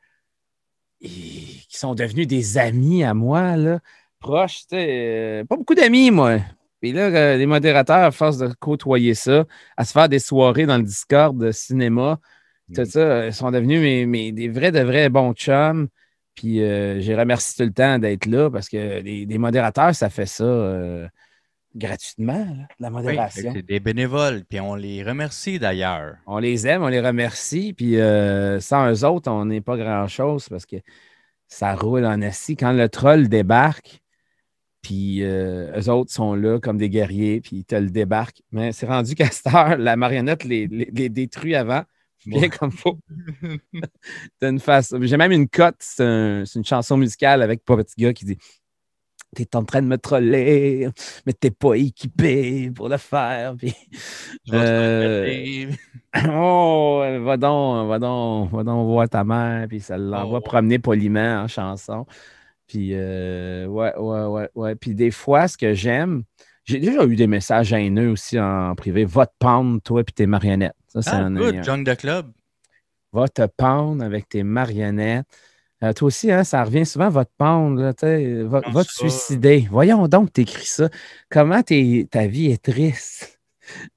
qui sont devenus des amis à moi, là, proches, tu sais, pas beaucoup d'amis, moi. Puis là, les modérateurs, à force de côtoyer ça, à se faire des soirées dans le Discord de cinéma, tout Mm. ça, sont devenus des vrais, de vrais bons chums. Puis j'ai remercié tout le temps d'être là parce que les modérateurs, ça fait ça gratuitement, là, de la Oui, fait que modération. c'est des bénévoles, puis on les remercie d'ailleurs. On les aime, on les remercie. Puis sans eux autres, on n'est pas grand-chose parce que ça roule en assis. Quand le troll débarque, puis eux autres sont là comme des guerriers, puis ils te le débarquent. Mais c'est rendu qu'à cette heure, la marionnette les détruit avant, bien Ouais. comme faut. J'ai même une cote, c'est une chanson musicale avec Pas Petit Gars qui dit T'es en train de me troller, mais t'es pas équipé pour le faire. Puis, Je vais te euh, répéter. oh, va donc voir ta mère, puis ça l'envoie Oh, ouais. promener poliment en chanson. Puis, ouais, ouais, ouais, ouais. Puis, des fois, ce que j'aime, j'ai déjà eu des messages haineux aussi en privé. Va te pendre, toi, puis tes marionnettes. Ça, c'est Ah, un. good, Junk the Club. Va te pendre avec tes marionnettes. Toi aussi, hein, ça revient souvent, va te pendre, là, tu sais, Non, va te ça, suicider. Voyons donc, t'écris ça. Comment ta vie est triste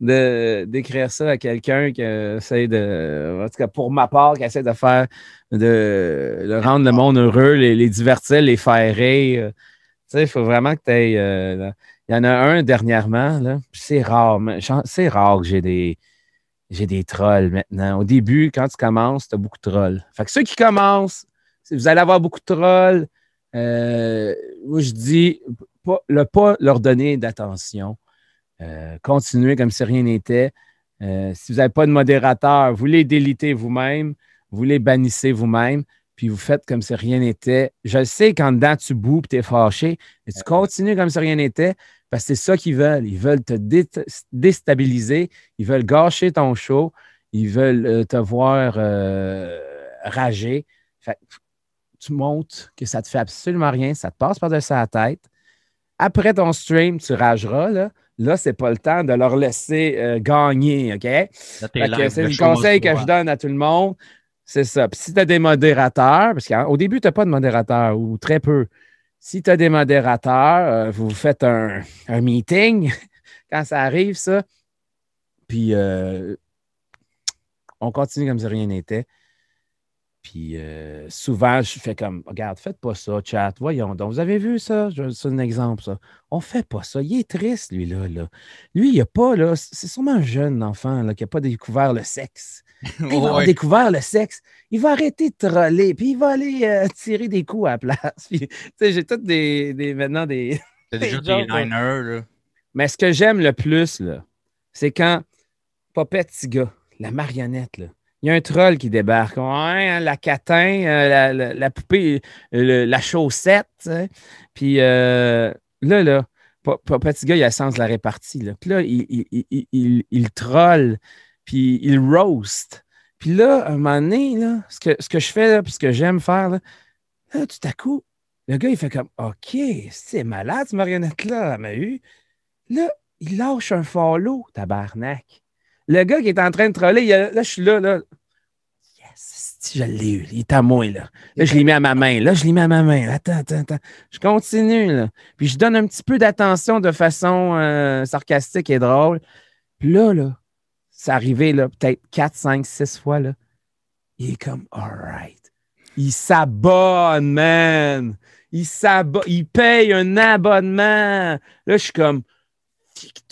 d'écrire ça à quelqu'un qui essaie de, en tout cas pour ma part, qui essaie de faire, de rendre le monde heureux, les divertir, les faire rire. Tu sais, il faut vraiment que tu aies. Il y en a un dernièrement, là, puis c'est rare, mais c'est rare que j'ai des trolls maintenant. Au début, quand tu commences, tu as beaucoup de trolls. Fait que ceux qui commencent, vous allez avoir beaucoup de trolls. Moi, je dis, pas leur donner d'attention. Continuez comme si rien n'était. Si vous n'avez pas de modérateur, vous les délitez vous-même, vous les bannissez vous-même, puis vous faites comme si rien n'était. Je sais qu'en dedans, tu boues et tu es fâché, mais tu continues comme si rien n'était parce que c'est ça qu'ils veulent. Ils veulent te déstabiliser, ils veulent gâcher ton show, ils veulent te voir rager. Fait, tu montes que ça te fait absolument rien, ça te passe par-dessus la tête. Après ton stream, tu rageras, là. Là, c'est pas le temps de leur laisser gagner, OK? C'est le conseil que je donne à tout le monde. C'est ça. Puis si tu as des modérateurs, parce qu'au début, tu n'as pas de modérateur ou très peu. Si tu as des modérateurs, vous faites un meeting quand ça arrive, ça. Puis on continue comme si rien n'était. Puis souvent, je fais comme, regarde, faites pas ça, chat. Voyons donc, vous avez vu ça? C'est un exemple, ça. On fait pas ça. Il est triste, lui-là. Là. Lui, il a pas, là, c'est sûrement un jeune enfant là, qui n'a pas découvert le sexe. Quand il va avoir découvert le sexe, il va arrêter de troller, puis il va aller tirer des coups à la place. Puis, j'ai toutes maintenant des... T'as déjà des liners, là. Mais ce que j'aime le plus, là, c'est quand Popette Tiga, la marionnette, là, il y a un troll qui débarque. Ouais, la catin, la poupée, la chaussette. Puis là, Popette Tiga, il a le sens de la répartie. Là. Puis là, il troll, puis il roast. Puis là, à un moment donné, là, ce que je fais, là, puis ce que j'aime faire, là, tout à coup, le gars, il fait comme OK, c'est malade, cette marionnette-là, elle m'a eu. Là, il lâche un follow, tabarnak. Le gars qui est en train de troller, là, je suis là. Yes, je l'ai eu. Il est à moi, là. Là, je l'ai mis à ma main. Attends. Je continue, là. Puis je donne un petit peu d'attention de façon sarcastique et drôle. Puis là, c'est arrivé, là, peut-être 4, 5, 6 fois, là. Il est comme, all right. Il s'abonne, man. Il paye un abonnement. Là, je suis comme,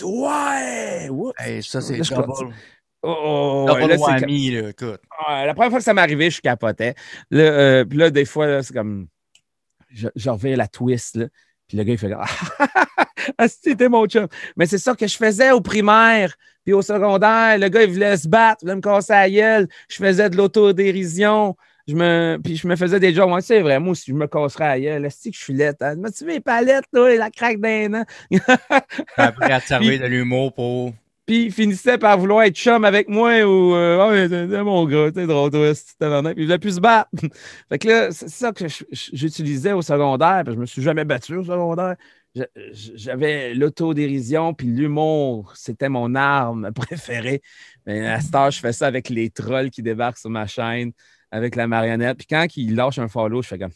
ouais! Hey, ça, c'est double. Double whammy, là, écoute. La première fois que ça m'est arrivé, je capotais. Là, puis là, des fois, là, c'est comme... Je reviens la twist, là. Puis le gars, il fait ah, c'était mon chum. Mais c'est ça que je faisais au primaire. Puis au secondaire, le gars, il voulait se battre, il voulait me casser la gueule. Je faisais de l'autodérision. Puis je me faisais des jokes. Moi, c'est vrai, moi aussi, je me casserais la gueule. Est-ce que je suis laite? Hein? Tu mes palettes, là, et la craque d'un an. Après, à te servir de l'humour pour... Puis il finissait par vouloir être chum avec moi ou c'est mon gars, t'es drôle, toi, puis il voulait plus se battre. Fait que là, c'est ça que j'utilisais au secondaire, puis je me suis jamais battu au secondaire. J'avais l'autodérision, puis l'humour, c'était mon arme préférée. Mais à cette heure, je fais ça avec les trolls qui débarquent sur ma chaîne, avec la marionnette. Puis quand il lâche un follow, je fais comme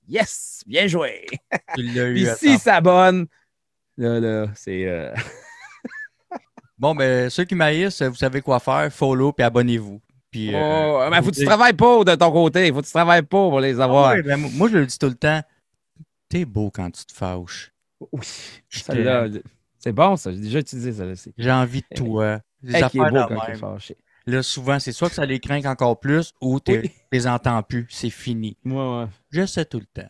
yes, bien joué. Puis s'il s'abonne, là, c'est. Bon, ben, ceux qui maïssent, vous savez quoi faire. Follow puis abonnez-vous. Puis, mais faut que tu travailles pas de ton côté. Faut que tu travailles pas pour les avoir. Ouais, ben, moi, je le dis tout le temps. T'es beau quand tu te fâches. Oui. Celle-là, c'est bon, ça. J'ai déjà utilisé ça. J'ai envie de toi. Qui est beau quand tu es fâché. Là, souvent, c'est soit que ça les craint encore plus ou tu les entends plus. C'est fini. Ouais. Je sais tout le temps.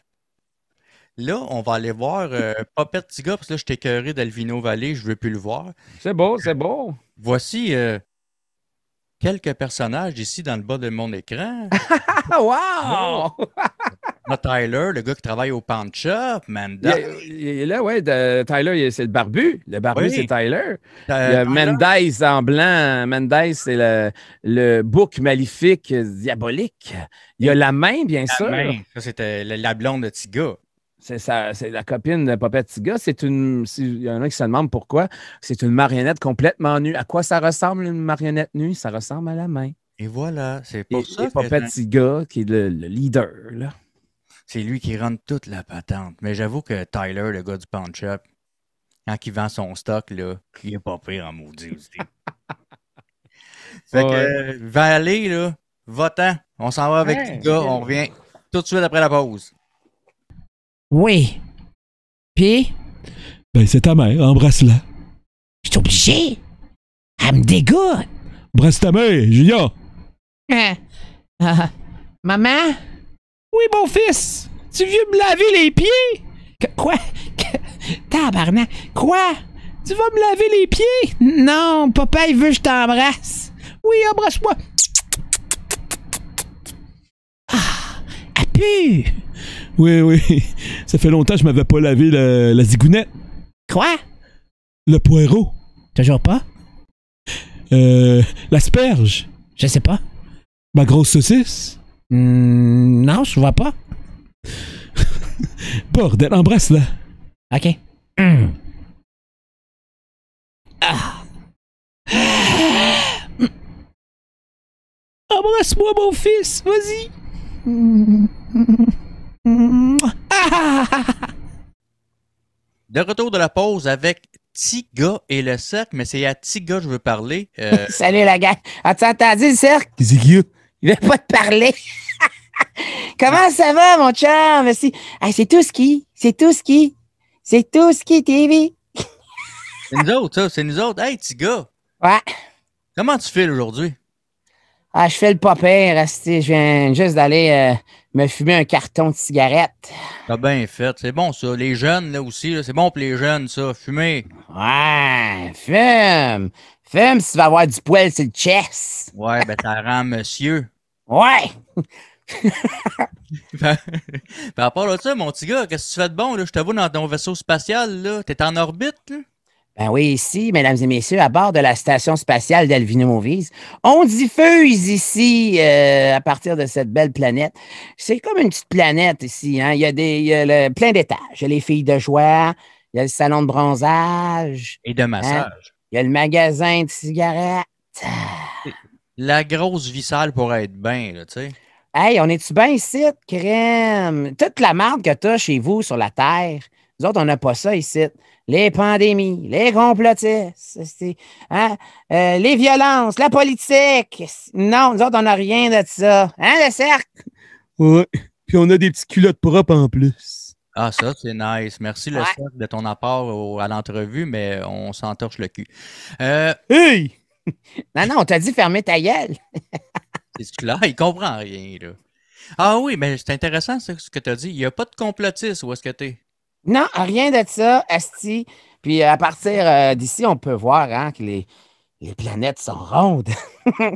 Là, on va aller voir Popette Tiga, parce que là, je t'ai écœuré d'Alvino Valley, je ne veux plus le voir. C'est beau, c'est beau. Voici quelques personnages ici dans le bas de mon écran. Wow! Tyler, le gars qui travaille au pawn shop, Mendes. Il est là, ouais. Tyler, c'est le barbu. Le barbu, c'est Tyler. Il y a Tyler. Mendes en blanc. Mendes, c'est le bouc maléfique diabolique. Il y a la main, bien sûr. Main. Ça, c'était la blonde de Tiga. C'est la copine de Popette Tiga. Il y en a qui se demandent pourquoi. C'est une marionnette complètement nue. À quoi ça ressemble, une marionnette nue? Ça ressemble à la main. Et voilà, c'est pour ça que Popette Tiga, qui est le leader, là. C'est lui qui rentre toute la patente. Mais j'avoue que Tyler, le gars du pawn shop, quand il vend son stock, là, il est pas pire en maudit aussi. Fait que, Valley, là, va-t'en. On s'en va avec Tiga. On revient tout de suite après la pause. Oui. Puis? Ben, c'est ta mère, embrasse-la. Je suis obligé. Elle me dégoûte. Embrasse ta mère, Junior. Maman? Oui, mon fils. Tu viens me laver les pieds? Quoi? Tabarnak. Quoi? Tu vas me laver les pieds? Non, papa, il veut que je t'embrasse. Oui, embrasse-moi. Ah, elle pue. Oui. Ça fait longtemps que je m'avais pas lavé la zigounette. Quoi? Le poireau. Toujours pas? L'asperge. Je sais pas. Ma grosse saucisse. Non, je vois pas. Bordel, embrasse-la. OK. Ah. Embrasse-moi, mon fils. Vas-y. De retour de la pause avec Tiga et le cercle, mais c'est à Tiga que je veux parler. Salut la gang. As-tu entendu le cercle? Qu'est-ce qu'il y a? Il veut pas te parler. Comment ça va, mon chum? Merci. Hey, c'est tout ski. C'est tout ski. C'est tout ski TV. C'est nous autres, ça. C'est nous autres. Hey, Tiga, Ouais. comment tu files aujourd'hui? Ah, je fais le pas pire, asti. Je viens juste d'aller me fumer un carton de cigarette. T'as bien fait. C'est bon, ça. Les jeunes, là aussi, là, c'est bon pour les jeunes, ça. Fumer. Ouais, fume. Fume si tu vas avoir du poil sur le chest. Ouais, ben, ça rend monsieur. Ouais. Par rapport à ça, mon petit gars, qu'est-ce que tu fais de bon, là? Je te vois dans ton vaisseau spatial, là. T'es en orbite, là? Ben oui, ici, mesdames et messieurs, à bord de la station spatiale d'Alvino Movies, on diffuse ici, à partir de cette belle planète. C'est comme une petite planète ici, hein. Il y a plein d'étages. Il y a les filles de joie, il y a le salon de bronzage. Et de massage. Il y a le magasin de cigarettes. La grosse vie sale pour être bien, là, tu sais. Hey, on est-tu bien ici, crème? Toute la marde que t'as chez vous sur la Terre, nous autres, on n'a pas ça ici. Les pandémies, les complotistes, hein? Les violences, la politique. Non, nous autres, on n'a rien de ça. Hein, le cercle? Ouais. Puis on a des petits culottes propres en plus. Ah, ça, c'est nice. Merci, le Ouais. cercle, de ton apport à l'entrevue, mais on s'entorche le cul. Hey! Non, on t'a dit fermer ta gueule. C'est clair, il comprend rien, là. Ah oui, mais c'est intéressant, ça, ce que tu as dit. Il n'y a pas de complotiste, où est-ce que t'es? Non, rien de ça, asti. Puis à partir d'ici, on peut voir hein, que les planètes sont rondes. Ils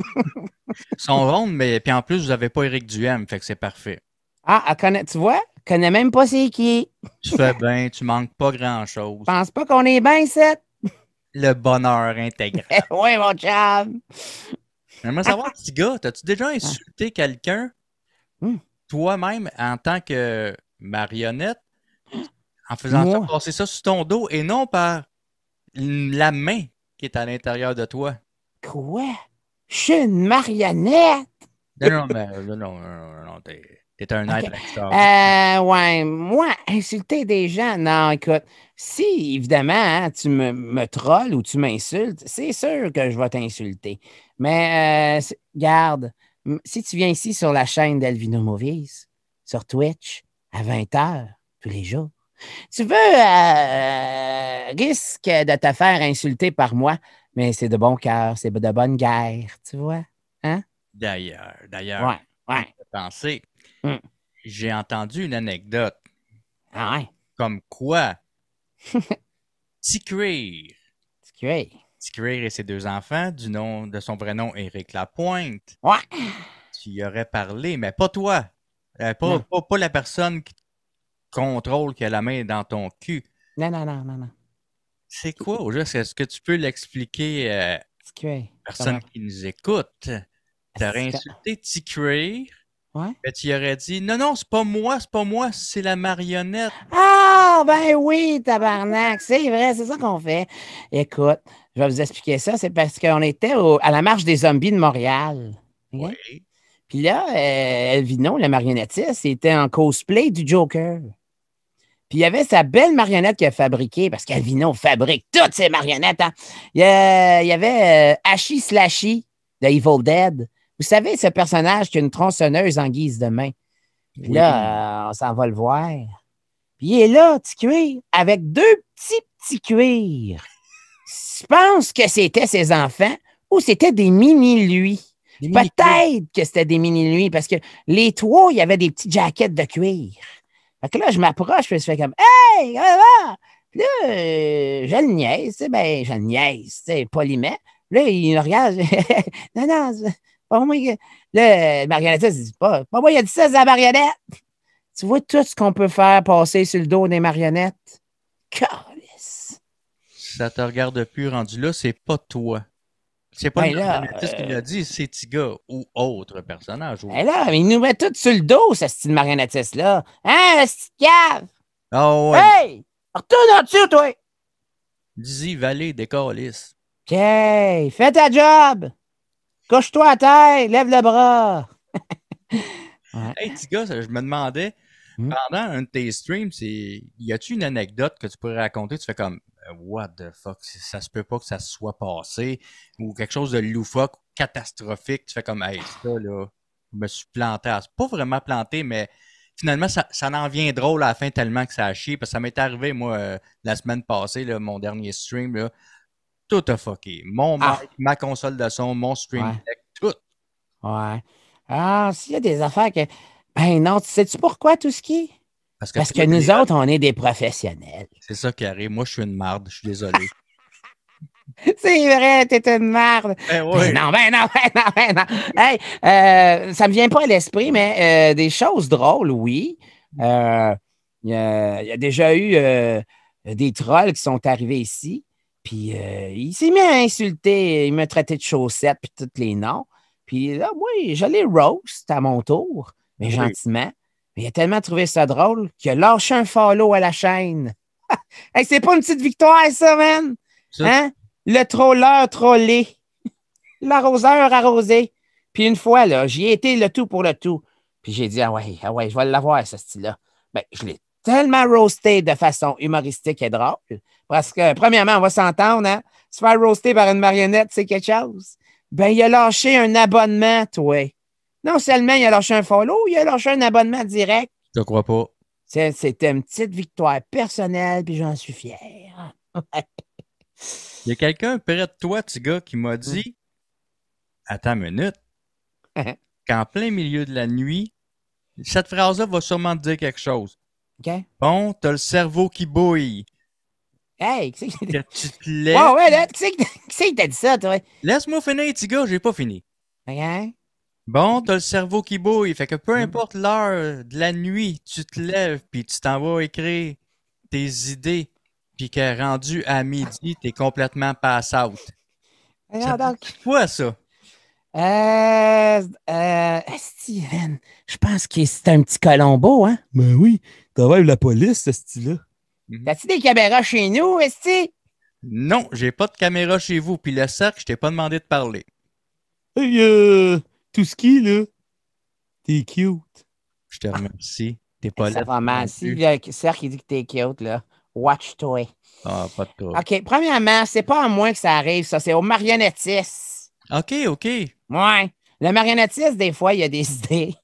sont rondes, mais puis en plus, vous n'avez pas Éric Duhem, fait que c'est parfait. Tu vois? Connais même pas c'est qui. Tu fais bien, tu manques pas grand-chose. Pense pas qu'on est bien, c'est. Le bonheur intégral. Oui, mon chum. J'aimerais savoir, petit gars, t'as-tu déjà insulté quelqu'un, toi-même, en tant que marionnette, en faisant ça, Moi? passer ça sur ton dos et non par la main qui est à l'intérieur de toi? Quoi? Je suis une marionnette. Non, t'es un être extraordinaire. Ouais, moi, insulter des gens, non, écoute, si évidemment hein, tu me trolles ou tu m'insultes, c'est sûr que je vais t'insulter. Mais garde, si tu viens ici sur la chaîne d'Alvino Movies, sur Twitch, à 20h, tous les jours, tu veux risque de te faire insulter par moi, mais c'est de bon cœur, c'est de bonne guerre, tu vois? Hein? D'ailleurs, Ouais. pensez, Hmm. j'ai entendu une anecdote Ah ouais, comme quoi Ticreer c'est great. et ses deux enfants, du nom de son vrai nom Éric Lapointe, Ouais. tu y aurais parlé, mais pas toi. Non. Pas la personne qui contrôle qui a la main dans ton cul. Non. C'est quoi au juste? Est-ce que tu peux l'expliquer C'est great. personne qui nous écoute? T'aurais insulté Ticreer, Ouais. mais tu y aurais dit non, c'est pas moi, c'est la marionnette. Ah, ben oui, tabarnak, c'est vrai, c'est ça qu'on fait. Écoute, je vais vous expliquer ça, c'est parce qu'on était à la marche des zombies de Montréal. OK? Oui. Puis là, Elvino, le marionnettiste, était en cosplay du Joker. Puis il y avait sa belle marionnette qu'il a fabriquée, parce qu'Elvino fabrique toutes ses marionnettes. Hein. Il y avait Hashi Slashy de Evil Dead. Vous savez, ce personnage qui a une tronçonneuse en guise de main. Puis là, on s'en va le voir. Puis il est là, petit cuir, avec deux petits cuirs. Je pense que c'était ses enfants ou c'était des mini-lui. Peut-être que c'était des mini-lui parce que les trois, il y avait des petites jaquettes de cuir. Fait que là, je m'approche, puis je fais comme « Hey, là! » Puis là, je le niaise, tu sais, ben, je le niaise, tu sais, poliment. Là, il me regarde. Non, c'est pas moi. Là, le marionnettiste, il dit pas moi, il a dit ça, c'est la marionnette. Tu vois tout ce qu'on peut faire passer sur le dos des marionnettes? Calice. Ça te regarde plus rendu là, c'est pas toi. C'est pas le marionnettiste qui l'a dit, c'est Tiga ou autre personnage. Ben là, il nous met tout sur le dos, ce style marionnettiste-là. Hein, le petit cave? Ah ouais. Hey! Retourne en dessous, toi! Dizzy, Vallée, décalisse. OK, fais ta job! Couche-toi à terre, lève le bras! Ouais. Hey, petit gars, je me demandais, pendant un de tes streams, y a-tu une anecdote que tu pourrais raconter? Tu fais comme, what the fuck, ça se peut pas que ça se soit passé, ou quelque chose de loufoque, catastrophique. Tu fais comme, hey, ça, là, je me suis planté. Pas vraiment planté, mais finalement, ça en vient drôle à la fin tellement que ça a chié. Parce que ça m'est arrivé, moi, la semaine passée, là, mon dernier stream, là, tout a fucké. Mon mic, ma console de son, mon stream deck, tout. Ouais. Ah, s'il y a des affaires que. Ben non, sais-tu pourquoi, tout ce qui? Parce que nous autres, on est des professionnels. C'est ça qui arrive. Moi, je suis une marde. Je suis désolé. C'est vrai, t'es une merde. Ben oui. Ben non. Hey, ça me vient pas à l'esprit, mais des choses drôles, oui. Il y a déjà eu des trolls qui sont arrivés ici, puis il s'est mis à insulter, il m'a traité de chaussette, puis tous les noms. Puis là, moi, j'allais roast à mon tour, mais gentiment. Mais il a tellement trouvé ça drôle qu'il a lâché un follow à la chaîne. Hey, c'est pas une petite victoire, ça, man! Hein? Le trolleur trollé. L'arroseur arrosé. Puis une fois, là, j'y ai été le tout pour le tout. Puis j'ai dit, ah ouais, je vais l'avoir, ce style-là. Ben, je l'ai tellement roasté de façon humoristique et drôle. Parce que, premièrement, on va s'entendre, hein? Se faire roaster par une marionnette, c'est quelque chose. Ben, il a lâché un abonnement, toi. Non seulement il a lâché un follow, il a lâché un abonnement direct. Je crois pas. C'était une petite victoire personnelle, puis j'en suis fier. Il y a quelqu'un près de toi, petit gars, qui m'a dit attends une minute, qu'en plein milieu de la nuit, cette phrase-là va sûrement te dire quelque chose. OK. Bon, t'as le cerveau qui bouille. Hey, que tu te lèves. Oh, ouais, là, qui c'est qui t'a dit ça, toi? Laisse-moi finir, petit gars, j'ai pas fini. OK. Bon, t'as le cerveau qui bouille. Fait que peu importe l'heure de la nuit, tu te lèves puis tu t'en vas écrire tes idées. Puis que rendu à midi, t'es complètement pass out. Donc, quoi, ça? Steven, je pense que c'est un petit Colombo, hein? Ben oui, travaille la police, ce style-là. T'as-tu des caméras chez nous, Esti? Non, j'ai pas de caméra chez vous. Puis le cercle, je t'ai pas demandé de parler. Hey, tout ce qui, là, t'es cute. Je te remercie. T'es pas là. Ça va mal. Si le cercle, il dit que t'es cute, là, watch-toi. Ah, pas de trouble. OK, premièrement, c'est pas à moi que ça arrive, ça, c'est aux marionnettistes. OK. Ouais. Le marionnettiste, des fois, il y a des idées.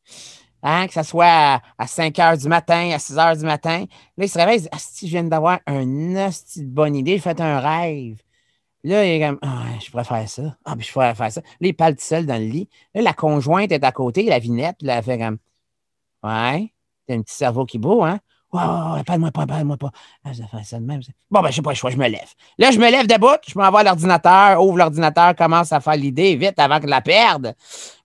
Hein, que ce soit à 5 h du matin, à 6 h du matin. Là, il se réveille, il dit, si je viens d'avoir une hostie de bonne idée, j'ai fait un rêve. Là, il est comme, je pourrais faire ça. Ah, puis je pourrais faire ça. Là, il parle tout seul dans le lit. Là, la conjointe est à côté, la Vinette, là, elle fait comme, ouais, t'as un petit cerveau qui boue, hein? Ouais, parle-moi pas. Ah, je vais faire ça de même. Bon, ben, je sais pas le choix, je me lève. Là, je me lève debout, je m'envoie à l'ordinateur, ouvre l'ordinateur, commence à faire l'idée vite avant que je la perde.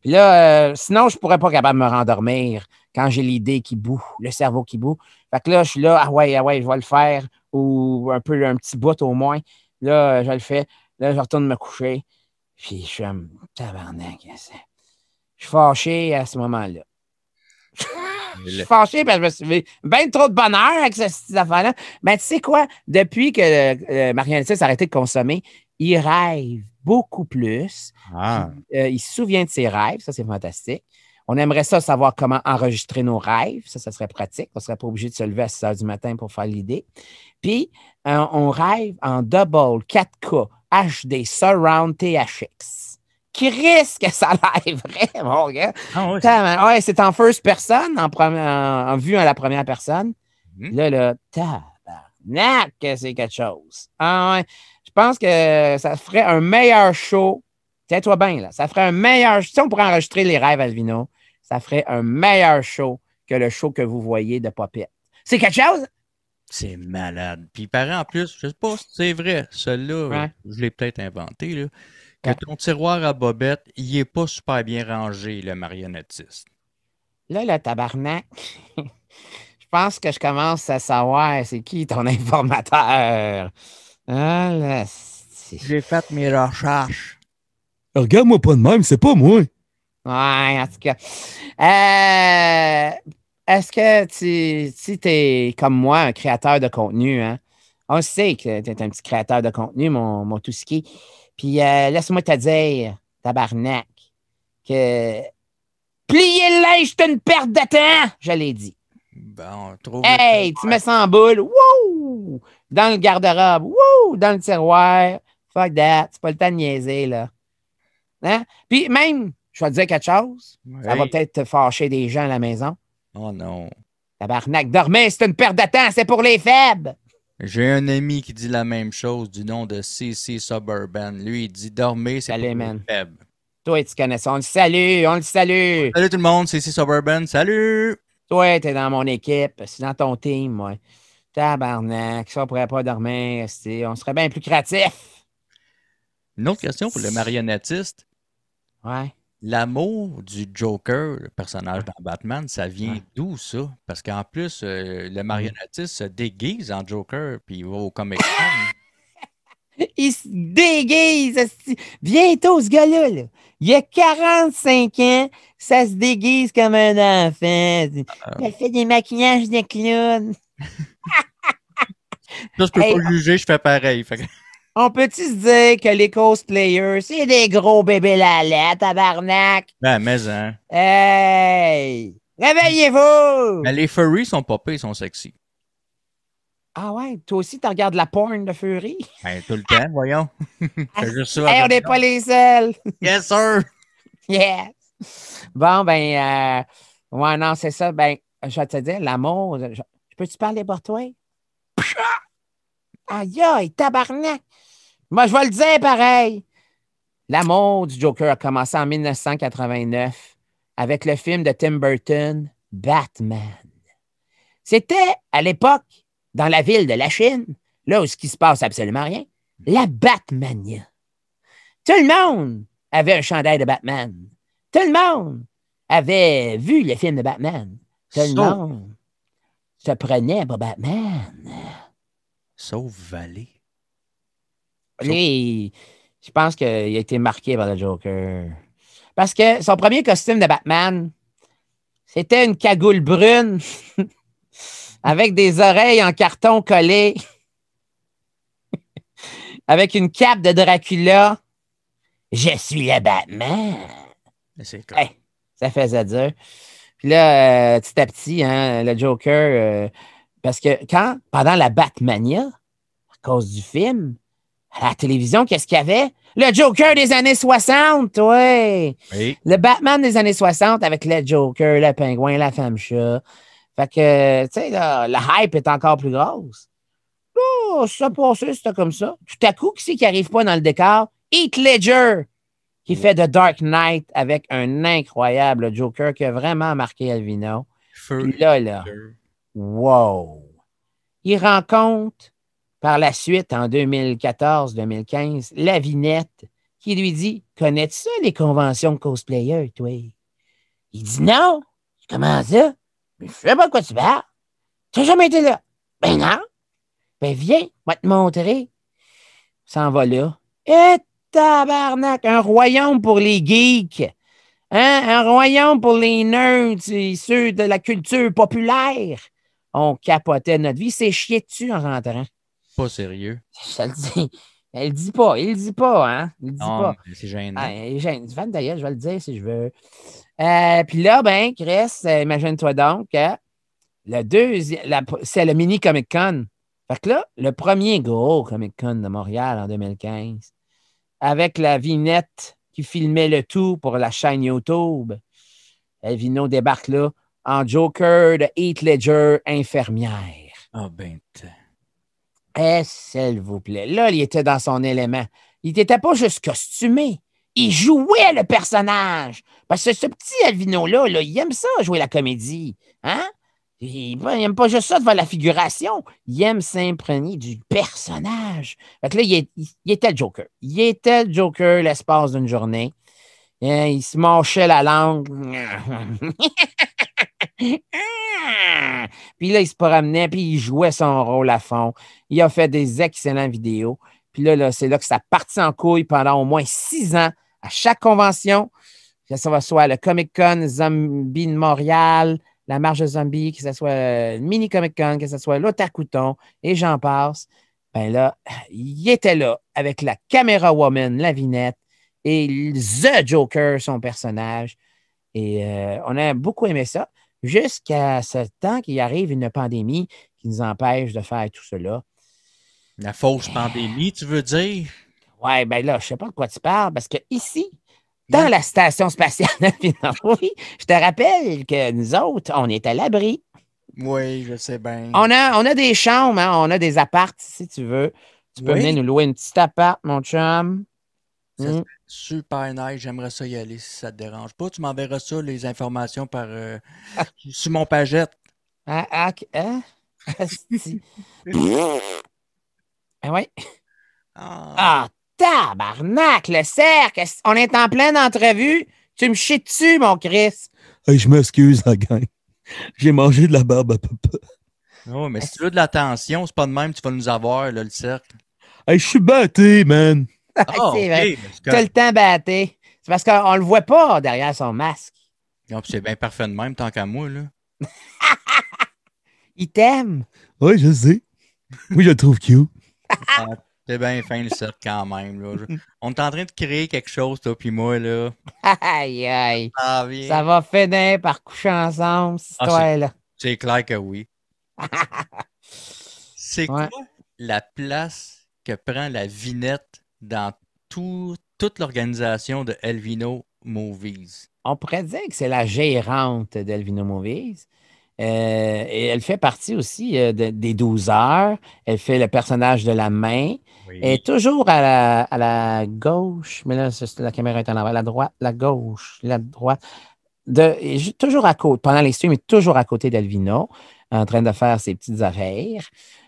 Puis là, sinon, je pourrais pas capable de me rendormir quand j'ai l'idée qui boue, le cerveau qui boue. Fait que là, je suis là, ah ouais, je vais le faire, ou un petit bout au moins. Là, je le fais. Là, je retourne me coucher. Puis je suis un tabarnak. Je suis fâché à ce moment-là. Je suis fâché parce que je me suis fait bien trop de bonheur avec cette affaire-là. Ben, tu sais quoi? Depuis que le marionnettiste a arrêté de consommer, il rêve beaucoup plus. Il se souvient de ses rêves. Ça, c'est fantastique. On aimerait ça savoir comment enregistrer nos rêves. Ça serait pratique. On ne serait pas obligé de se lever à 6 h du matin pour faire l'idée. Puis, on rêve en double 4K HD Surround THX. Qui risque que ça l'aille vrai, mon gars. Ah, ouais, c'est en first person, en vue à la première personne. Là, tabarnak, c'est quelque chose. Ah ouais, je pense que ça ferait un meilleur show. Tiens-toi bien, là. Ça ferait un meilleur... Si on pourrait enregistrer les rêves Alvino, ça ferait un meilleur show que le show que vous voyez de Popette. C'est quelque chose? C'est malade. Puis il paraît en plus, je sais pas si c'est vrai, celui-là, je l'ai peut-être inventé, là, que ton tiroir à bobette, il est pas super bien rangé, le marionnettiste. Là, le tabarnak, je pense que je commence à savoir c'est qui ton informateur. Ah, là, j'ai fait mes recherches. Regarde-moi pas de même, c'est pas moi. Ouais, en tout cas. est-ce que si tu es comme moi, un créateur de contenu, hein? On sait que tu es un petit créateur de contenu, mon Touski. Puis laisse-moi te dire, tabarnak, que plier le linge, c'est une perte de temps, je l'ai dit. Bon, trouve Hey, tu me sens en boule, wouh! Dans le garde-robe, wouh! Dans le tiroir. Fuck that, c'est pas le temps de niaiser, là. Hein? Puis même, je vais te dire quelque chose, ça va peut-être te fâcher des gens à la maison. Oh non. Tabarnak, dormir, c'est une perte de temps, c'est pour les faibles. J'ai un ami qui dit la même chose du nom de CC Suburban. Lui, il dit dormir, c'est pour les faibles. Toi, tu connais ça. On le salue, on le salue. Salut tout le monde, CC Suburban. Salut! Toi, t'es dans mon équipe, c'est dans ton team, moi. Tabarnak, ça, on pourrait pas dormir. On serait bien plus créatif. Une autre question pour le marionnettiste. Ouais. L'amour du Joker, le personnage dans Batman, ça vient d'où, ça? Parce qu'en plus, le marionnettiste se déguise en Joker, puis il va au Comic-Con. Il se déguise. Bientôt, ce gars-là, là, il a 45 ans, ça se déguise comme un enfant. Il fait des maquillages de clown. Là, je peux pas juger, je fais pareil. On peut-tu se dire que les cosplayers, c'est des gros bébés lalets, tabarnak? Ben, mais hein. Hey! Réveillez-vous! Mais les furries sont pas pires, ils sont sexy. Ah ouais? Toi aussi, tu regardes la porn de furry? Ben, tout le temps, voyons. C'est juste ça. Hey, on n'est pas les seuls! Yes, sir! Yes! Bon, ben, ouais, non, c'est ça. Ben, je vais te dire, l'amour, peux-tu parler pour toi? Aïe, aïe, tabarnak! Moi, je vais le dire pareil. L'amour du Joker a commencé en 1989 avec le film de Tim Burton, Batman. C'était, à l'époque, dans la ville de la Chine, là où il se passe absolument rien, la Batmania. Tout le monde avait un chandail de Batman. Tout le monde avait vu le film de Batman. Tout le monde se prenait pour Batman. Sauf Valley. Lui, je pense qu'il a été marqué par le Joker. Parce que son premier costume de Batman, c'était une cagoule brune avec des oreilles en carton collé, avec une cape de Dracula. Je suis le Batman. C'est clair. Hey, ça faisait dur. Puis là, petit à petit, hein, le Joker, parce que pendant la Batmania, à cause du film, à la télévision, qu'est-ce qu'il y avait? Le Joker des années 60, ouais. Oui. Le Batman des années 60 avec le Joker, le pingouin, la femme-chat. Fait que, tu sais, la hype est encore plus grosse. Oh, ça passait, c'était comme ça. Tout à coup, qui c'est qui n'arrive pas dans le décor? Heath Ledger, qui fait The Dark Knight avec un incroyable Joker qui a vraiment marqué Alvino. Puis là, wow! Il rencontre par la suite, en 2014-2015, Lavinette, qui lui dit « Connais-tu ça, les conventions de cosplayers, toi? » Il dit « Non. » Comment ça? Je sais pas de quoi tu parles. Tu n'as jamais été là. Ben non. Ben viens, on va te montrer. S'en va là. Et tabarnak, un royaume pour les geeks. Hein? Un royaume pour les nerds et ceux de la culture populaire. On capotait notre vie. C'est chier dessus en rentrant. Pas sérieux. Je te le dis. Il le dit pas, hein? Il le dit pas. C'est gênant. D'ailleurs, je vais le dire si je veux. Puis là, ben, Chris, imagine-toi donc que c'est le mini Comic-Con. Fait que là, le premier gros Comic-Con de Montréal en 2015, avec la Vinette qui filmait le tout pour la chaîne YouTube, Vino débarque là en Joker de Heath Ledger, infirmière. Ah ben, S'il vous plaît. Là, il était dans son élément. Il n'était pas juste costumé. Il jouait le personnage. Parce que ce petit Alvino-là, il aime ça, jouer la comédie. Hein? Il n'aime pas juste ça devant la figuration. Il aime s'imprégner du personnage. Fait que là, il était le Joker. Il était le Joker l'espace d'une journée. Il se mâchait la langue. Puis là, il se promenait, puis il jouait son rôle à fond. Il a fait des excellentes vidéos. Puis là, c'est là que ça partit en couille pendant au moins 6 ans à chaque convention. Que ça va soit le Comic-Con Zombie de Montréal, la marche de zombies, que ce soit le mini Comic-Con, que ce soit l'Otakuton, et j'en passe. Ben là, il était là avec la caméra woman, la Vinette, et The Joker, son personnage. Et on a beaucoup aimé ça, jusqu'à ce temps qu'il arrive une pandémie qui nous empêche de faire tout cela. La fausse pandémie, tu veux dire? Ouais, ben là, je sais pas de quoi tu parles, parce que ici, dans la station spatiale de oui, je te rappelle que nous autres, on est à l'abri. Oui, je sais bien. On a des chambres, hein, on a des appartes, si tu veux. Tu peux venir nous louer une petite appart, mon chum. Ça serait super nice, j'aimerais ça y aller si ça te dérange pas. Tu m'enverras ça, les informations par sur mon pagette. Oui. Tabarnak, le cercle! On est en pleine entrevue. Tu me chies dessus, mon Chris. Hey, je m'excuse, la gang. J'ai mangé de la barbe à papa. Oh, mais si tu veux de l'attention, c'est pas de même, tu vas nous avoir, là, le cercle. Hey, je suis batté, man. C'est vrai. Tu as le temps batté. C'est parce qu'on le voit pas derrière son masque. Non, c'est bien parfait de même, tant qu'à moi, là. Il t'aime. Oui, je sais. Oui, je le trouve cute. C'est bien fin, le cercle, quand même, là. On est en train de créer quelque chose, toi puis moi, là. Aïe, aïe. Ah, bien. Ça va finir par coucher ensemble, cette histoire-là. C'est clair que oui. C'est quoi la place que prend la Vinette dans toute l'organisation de Elvino Movies? On pourrait dire que c'est la gérante d'Elvino Movies. Et elle fait partie aussi des 12 heures. Elle fait le personnage de la main. Oui. Elle est toujours à la gauche, mais là, la caméra est en avant. La droite, la gauche, la droite. Toujours à côté. Pendant les streams, elle est toujours à côté d'Elvino, en train de faire ses petites affaires.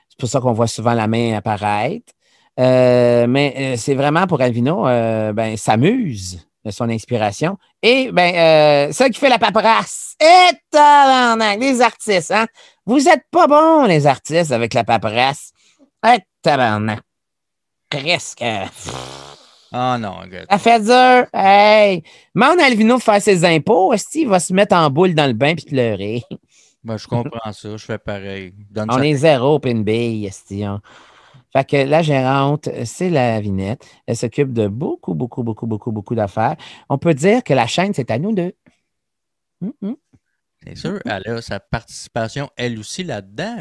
C'est pour ça qu'on voit souvent la main apparaître. Mais c'est vraiment pour Elvino, s'amuse de son inspiration. Et celle qui fait la paperasse. Et tabarnak, les artistes, hein? Vous êtes pas bons, les artistes, avec la paperasse. Et tabarnak. Presque. Ah non, regarde. Ça fait dur. Hey! Demande à Elvino de faire ses impôts. Est-ce qu'il va se mettre en boule dans le bain puis pleurer? Ben, je comprends ça. Je fais pareil. On est zéro puis une bille, esti. Fait que la gérante, c'est la Vinette. Elle s'occupe de beaucoup d'affaires. On peut dire que la chaîne, c'est à nous deux. C'est sûr, elle a sa participation, elle aussi, là-dedans.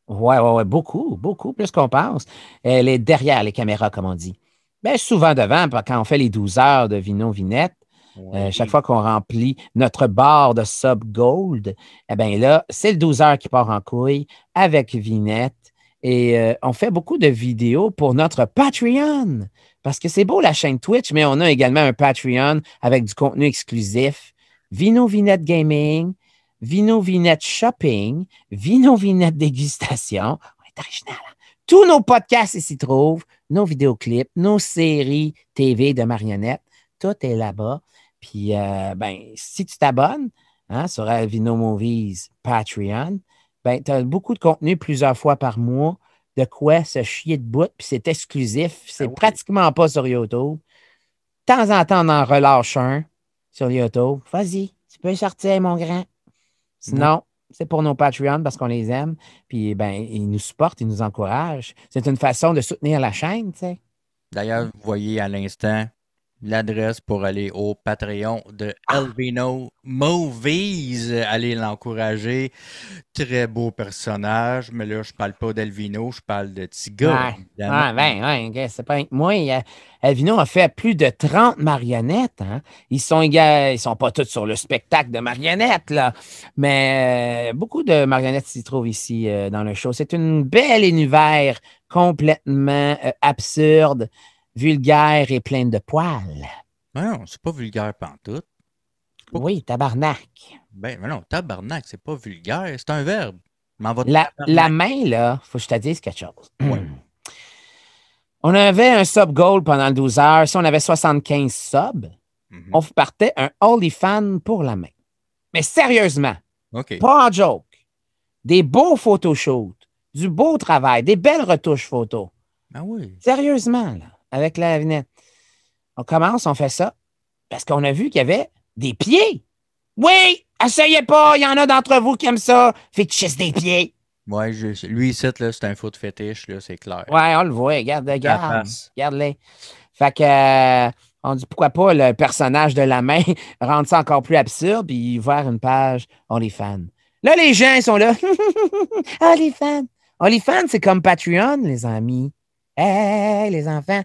Ouais, beaucoup, plus qu'on pense. Elle est derrière les caméras, comme on dit. Bien, souvent devant, quand on fait les 12 heures de Vino Vinette, chaque fois qu'on remplit notre barre de Sub Gold, eh bien là, c'est le 12 heures qui part en couille avec Vinette. Et on fait beaucoup de vidéos pour notre Patreon. Parce que c'est beau la chaîne Twitch, mais on a également un Patreon avec du contenu exclusif. Vino Vinette Gaming, Vino Vinette Shopping, Vino Vinette Dégustation. On est original. Hein? Tous nos podcasts s'y trouvent, nos vidéoclips, nos séries TV de marionnettes. Tout est là-bas. Puis, si tu t'abonnes sur Vino Movies Patreon, tu as beaucoup de contenu plusieurs fois par mois, de quoi se chier de bout, puis c'est exclusif. C'est pratiquement pas sur YouTube. De temps en temps, on en relâche un sur YouTube. Vas-y, tu peux sortir, mon grand. Sinon, c'est pour nos Patreons parce qu'on les aime. Puis, ils nous supportent, ils nous encouragent. C'est une façon de soutenir la chaîne, tu sais. D'ailleurs, vous voyez à l'instant l'adresse pour aller au Patreon de Elvino Movies. Allez l'encourager. Très beau personnage. Mais là, je parle pas d'Elvino, je parle de Tiga. C'est pas moi. Elvino a fait plus de 30 marionnettes. Hein? Ils sont pas tous sur le spectacle de marionnettes, là. Mais beaucoup de marionnettes s'y trouvent ici dans le show. C'est un bel univers complètement absurde, vulgaire et pleine de poils. Non, c'est pas vulgaire pantoute. Oui, tabarnak. Mais non, tabarnak, c'est pas vulgaire, c'est un verbe. La main, là, faut que je te dise quelque chose. Oui. On avait un sub goal pendant 12 heures. Si on avait 75 subs, on partait un OnlyFans pour la main. Mais sérieusement, pas en joke. Des beaux photoshoots, du beau travail, des belles retouches photos. Ah oui. Sérieusement, là. Avec la Vinette. On commence, on fait ça, parce qu'on a vu qu'il y avait des pieds. Oui, Essayez pas, il y en a d'entre vous qui aiment ça. Fétichiste des pieds. Ouais, lui, ici, là, c'est un foot fétiche, là, c'est clair. Ouais, on le voit. Regarde. face. Regarde-les. Fait que, on dit pourquoi pas le personnage de la main rendre ça encore plus absurde, puis voir une page OnlyFans. Là, les gens, ils sont là. OnlyFans. OnlyFans, c'est comme Patreon, les amis. Hey, les enfants.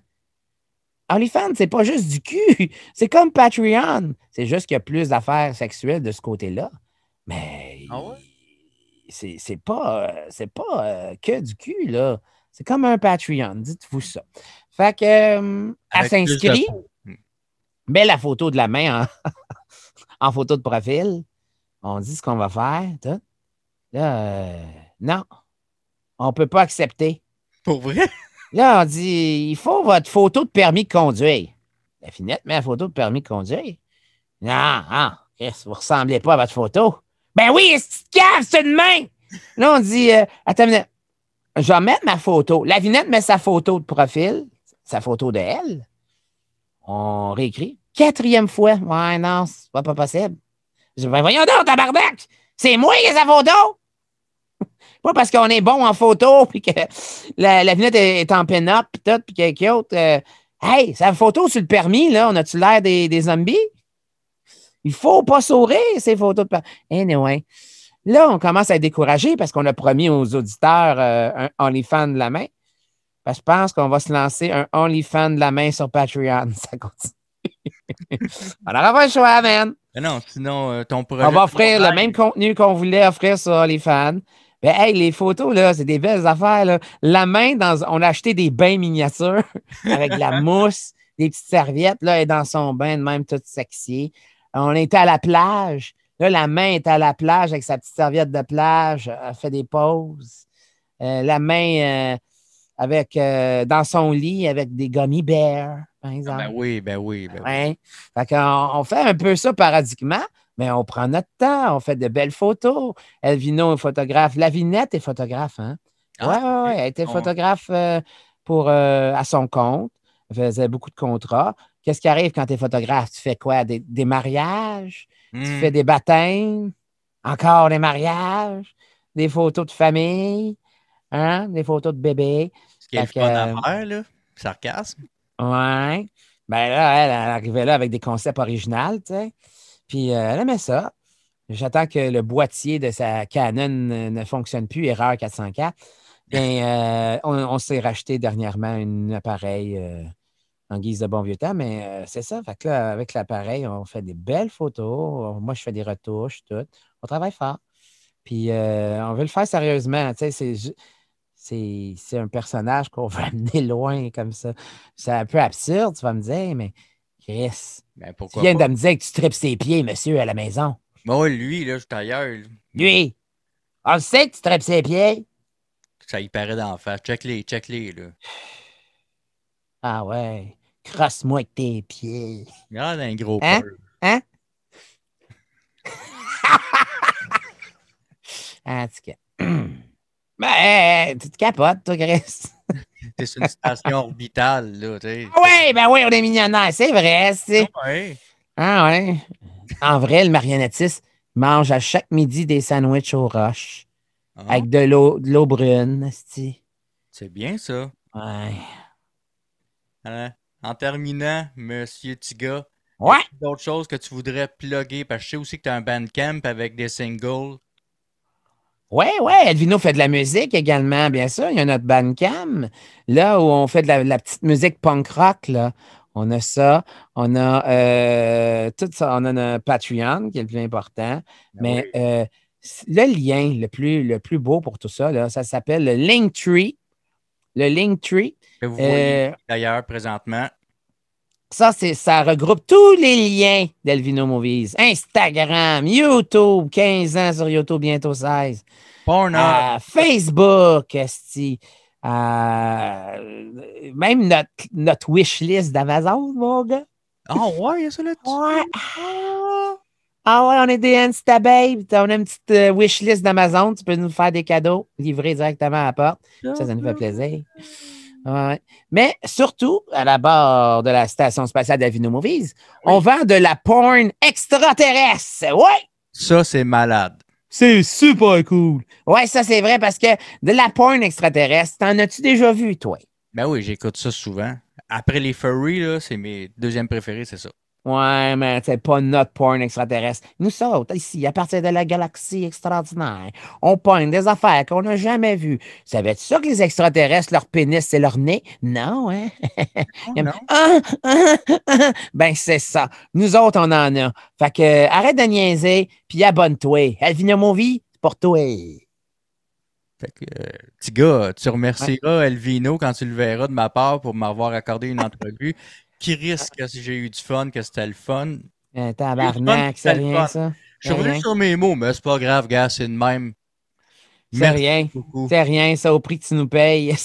OnlyFans, c'est pas juste du cul. C'est comme Patreon. C'est juste qu'il y a plus d'affaires sexuelles de ce côté-là. Mais Ah ouais? c'est pas que du cul, là. C'est comme un Patreon, dites-vous ça. Fait que, elle Avec plus de s'inscrit, peau. met la photo de la main en photo de profil. On dit ce qu'on va faire. Tout. Là, non, on ne peut pas accepter. Pour vrai? Là, on dit, il faut votre photo de permis de conduire. La finette met la photo de permis de conduire. Non, Chris, vous ne ressemblez pas à votre photo. Ben oui, c'est cave, c'est une main. Là, on dit, attends une minute. Je vais mettre ma photo. La Vinette met sa photo de profil, sa photo de elle. On réécrit. 4e fois. Ouais, non, c'est pas possible. Je dis, ben voyons donc, tabarnak! C'est moi qui ai sa photo! Pas parce qu'on est bon en photo, puis que la Vinette est en pin-up, puis tout, puis quelqu'un autre. Hey, sa photo sur le permis, là, on a-tu l'air des zombies? Il faut pas sourire, ces photos de permis. Anyway. Là, on commence à être découragé parce qu'on a promis aux auditeurs un OnlyFans de la main. Parce que je pense qu'on va se lancer un OnlyFans de la main sur Patreon. Ça continue. On n'aura pas le choix, man. Mais non, sinon, ton projet... On va offrir le même contenu qu'on voulait offrir sur OnlyFans. Ben, hey, les photos, là, c'est des belles affaires, là. La main, on a acheté des bains miniatures avec de la mousse, des petites serviettes, là, elle est dans son bain de même, toute sexy. On était à la plage. Là, la main est à la plage avec sa petite serviette de plage. Elle fait des pauses. La main dans son lit avec des gummy bears, par exemple. Ben oui. Ouais. Fait qu'on fait un peu ça paradiquement, mais on prend notre temps. On fait de belles photos. Elvino est photographe. La Vinette est photographe, hein? Ouais. Elle était photographe à son compte. Elle faisait beaucoup de contrats. Qu'est-ce qui arrive quand tu es photographe? Tu fais quoi? Des mariages? Tu fais des baptêmes, encore des mariages, des photos de famille, hein, des photos de bébés. Ce qui est le fun à faire, là. Sarcasme. Ouais. Ben là, elle arrivait là avec des concepts originaux, tu sais. Puis elle aimait ça. J'attends que le boîtier de sa Canon ne fonctionne plus, erreur 404. Bien, on s'est racheté dernièrement un appareil en guise de bon vieux temps, mais c'est ça. Fait que là, avec l'appareil, on fait des belles photos. Moi, je fais des retouches, tout. On travaille fort. Puis, on veut le faire sérieusement. Tu sais, c'est un personnage qu'on veut amener loin comme ça. C'est un peu absurde, tu vas me dire, mais Chris, Ben, tu viens de me dire que tu tripes ses pieds, monsieur, à la maison. Ben oui, lui, là, je suis ailleurs. Lui, on le sait que tu tripes ses pieds. Ça y paraît d'en face. Check-les, là. Ah ouais. Crosse-moi avec tes pieds. Regarde un gros Hein? peur. Hein? En tout cas. Ben, tu te capotes, toi, Chris. T'es sur une station orbitale, là, tu sais. Ben oui, on est millionnaire, c'est vrai, c'est. Ouais. Ah ouais. En vrai, le marionnettiste mange à chaque midi des sandwichs aux roches. Ah, Avec de l'eau brune, esti. c'est bien, ça. Ouais. Hein? En terminant, Monsieur Tiga, Ouais. y a d'autres choses que tu voudrais plugger? Parce que je sais aussi que tu as un bandcamp avec des singles. Ouais, Elvino fait de la musique également, bien sûr. Il y a notre Bandcamp, là où on fait de la petite musique punk rock, là. On a ça. On a tout ça. On a notre Patreon, qui est le plus important. Mais le lien le plus beau pour tout ça, là, ça s'appelle le Linktree. Le Linktree. Que vous voyez d'ailleurs présentement. Ça regroupe tous les liens d'Elvino Movies. Instagram, YouTube, 15 ans sur YouTube, bientôt 16. Pornhub. Facebook, esti. Même notre wishlist d'Amazon, mon gars. Ah ouais, il y a ça là-dessus. Ouais. Ah ouais, on est des Instababes. On a une petite wishlist d'Amazon. Tu peux nous faire des cadeaux livrés directement à la porte. Ça nous fait plaisir. Ouais. Mais surtout, à la barre de la Station spatiale d'Elvino Movies, on vend de la porn extraterrestre. Ouais! Ça, c'est malade. C'est super cool. Ouais, ça, c'est vrai parce que de la porn extraterrestre, t'en as-tu déjà vu, toi? Ben oui, j'écoute ça souvent. Après les furries, là, c'est mes deuxièmes préférés, c'est ça. Ouais, mais c'est pas notre porn extraterrestre. Nous autres, ici, à partir de la galaxie extraordinaire, on pogne des affaires qu'on n'a jamais vues. Savais-tu ça que les extraterrestres, leur pénis, c'est leur nez? Non, hein? Oh, non. Ben, c'est ça. Nous autres, on en a. Fait que, arrête de niaiser, puis abonne-toi. Elvina Movie, c'est pour toi. Fait que, petit gars, tu Ouais. remercieras Elvino quand tu le verras de ma part pour m'avoir accordé une entrevue. Qui risque que si j'ai eu du fun, que c'était le fun? Tabarnak, c'est C'était le rien, fun. ça. Je suis revenu sur mes mots, mais c'est pas grave, gars, c'est de même. C'est Merci rien. beaucoup. C'est rien, ça, au prix que tu nous payes.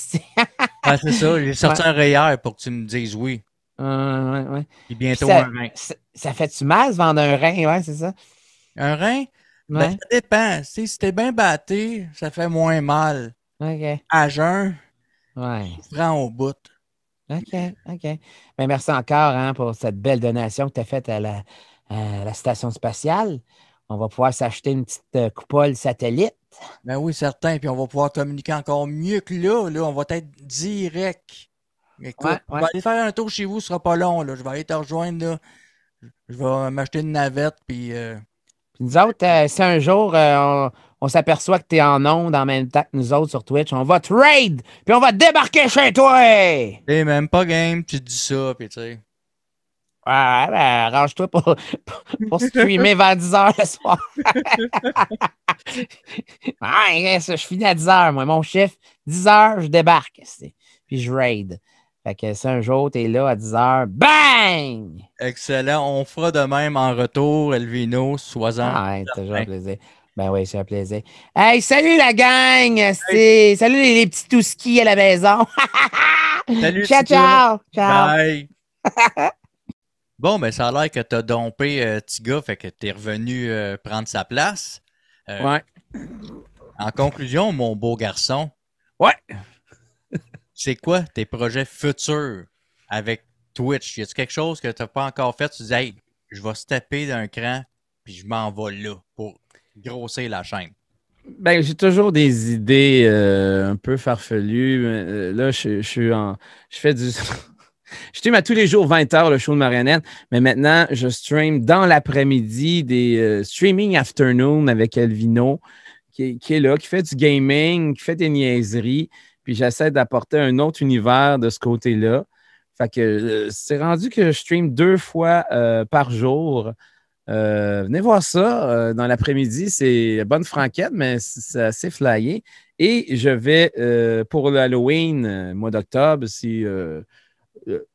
Ah, c'est ça, j'ai sorti un rayeur pour que tu me dises oui. Ouais. Puis bientôt Puis ça, un rein. ça fait-tu mal se vendre un rein, ouais, c'est ça? Un rein? Ben, Ouais, ça dépend. Tu sais, si t'es bien batté, ça fait moins mal. OK. À jeun, Ouais, prends au bout. OK. Ben, merci encore hein, pour cette belle donation que tu as faite à la station spatiale. On va pouvoir s'acheter une petite coupole satellite. Ben oui, certain. Puis on va pouvoir communiquer encore mieux que là. Là, on va être direct. Écoute, Ouais. on va aller faire un tour chez vous, ce sera pas long. Là. Je vais aller te rejoindre. Là. Je vais m'acheter une navette. Puis Puis nous autres, si un jour on s'aperçoit que tu es en onde en même temps que nous autres sur Twitch, on va trade, puis on va débarquer chez toi! t'es même pas game, tu te dis ça. Puis tu sais. Ouais, ben, arrange-toi pour streamer vers 10 h le soir. Ouais, ça, je finis à 10 h, moi. Mon chiffre, 10 h, je débarque. Puis je raid. Fait que si un jour, t'es là à 10 h, bang! Excellent. On fera de même en retour, Elvino, sois-en. Ah, ouais, toujours un plaisir. Ben oui, c'est un plaisir. Hey, salut la gang! Salut les petits touskis à la maison. Salut, Ciao, petit gars. ciao! Bye. Bon, ben ça a l'air que t'as dompé Tiga, fait que t'es revenu prendre sa place. Ouais. En conclusion, mon beau garçon, Ouais. c'est quoi tes projets futurs avec Twitch? Y a-tu quelque chose que t'as pas encore fait? Tu dis, hey, je vais se taper d'un cran, puis je m'en vais là pour grossir la chaîne. Ben, j'ai toujours des idées un peu farfelues. Mais, là, je fais du. Je stream à tous les jours 20 h le show de marionnette, mais maintenant, je stream dans l'après-midi des streaming afternoon avec Elvino, qui est là, qui fait du gaming, qui fait des niaiseries, puis j'essaie d'apporter un autre univers de ce côté-là. Fait que c'est rendu que je stream 2 fois par jour. Venez voir ça dans l'après-midi. C'est bonne franquette, mais c'est assez flyé. Et je vais pour le Halloween, mois d'octobre, si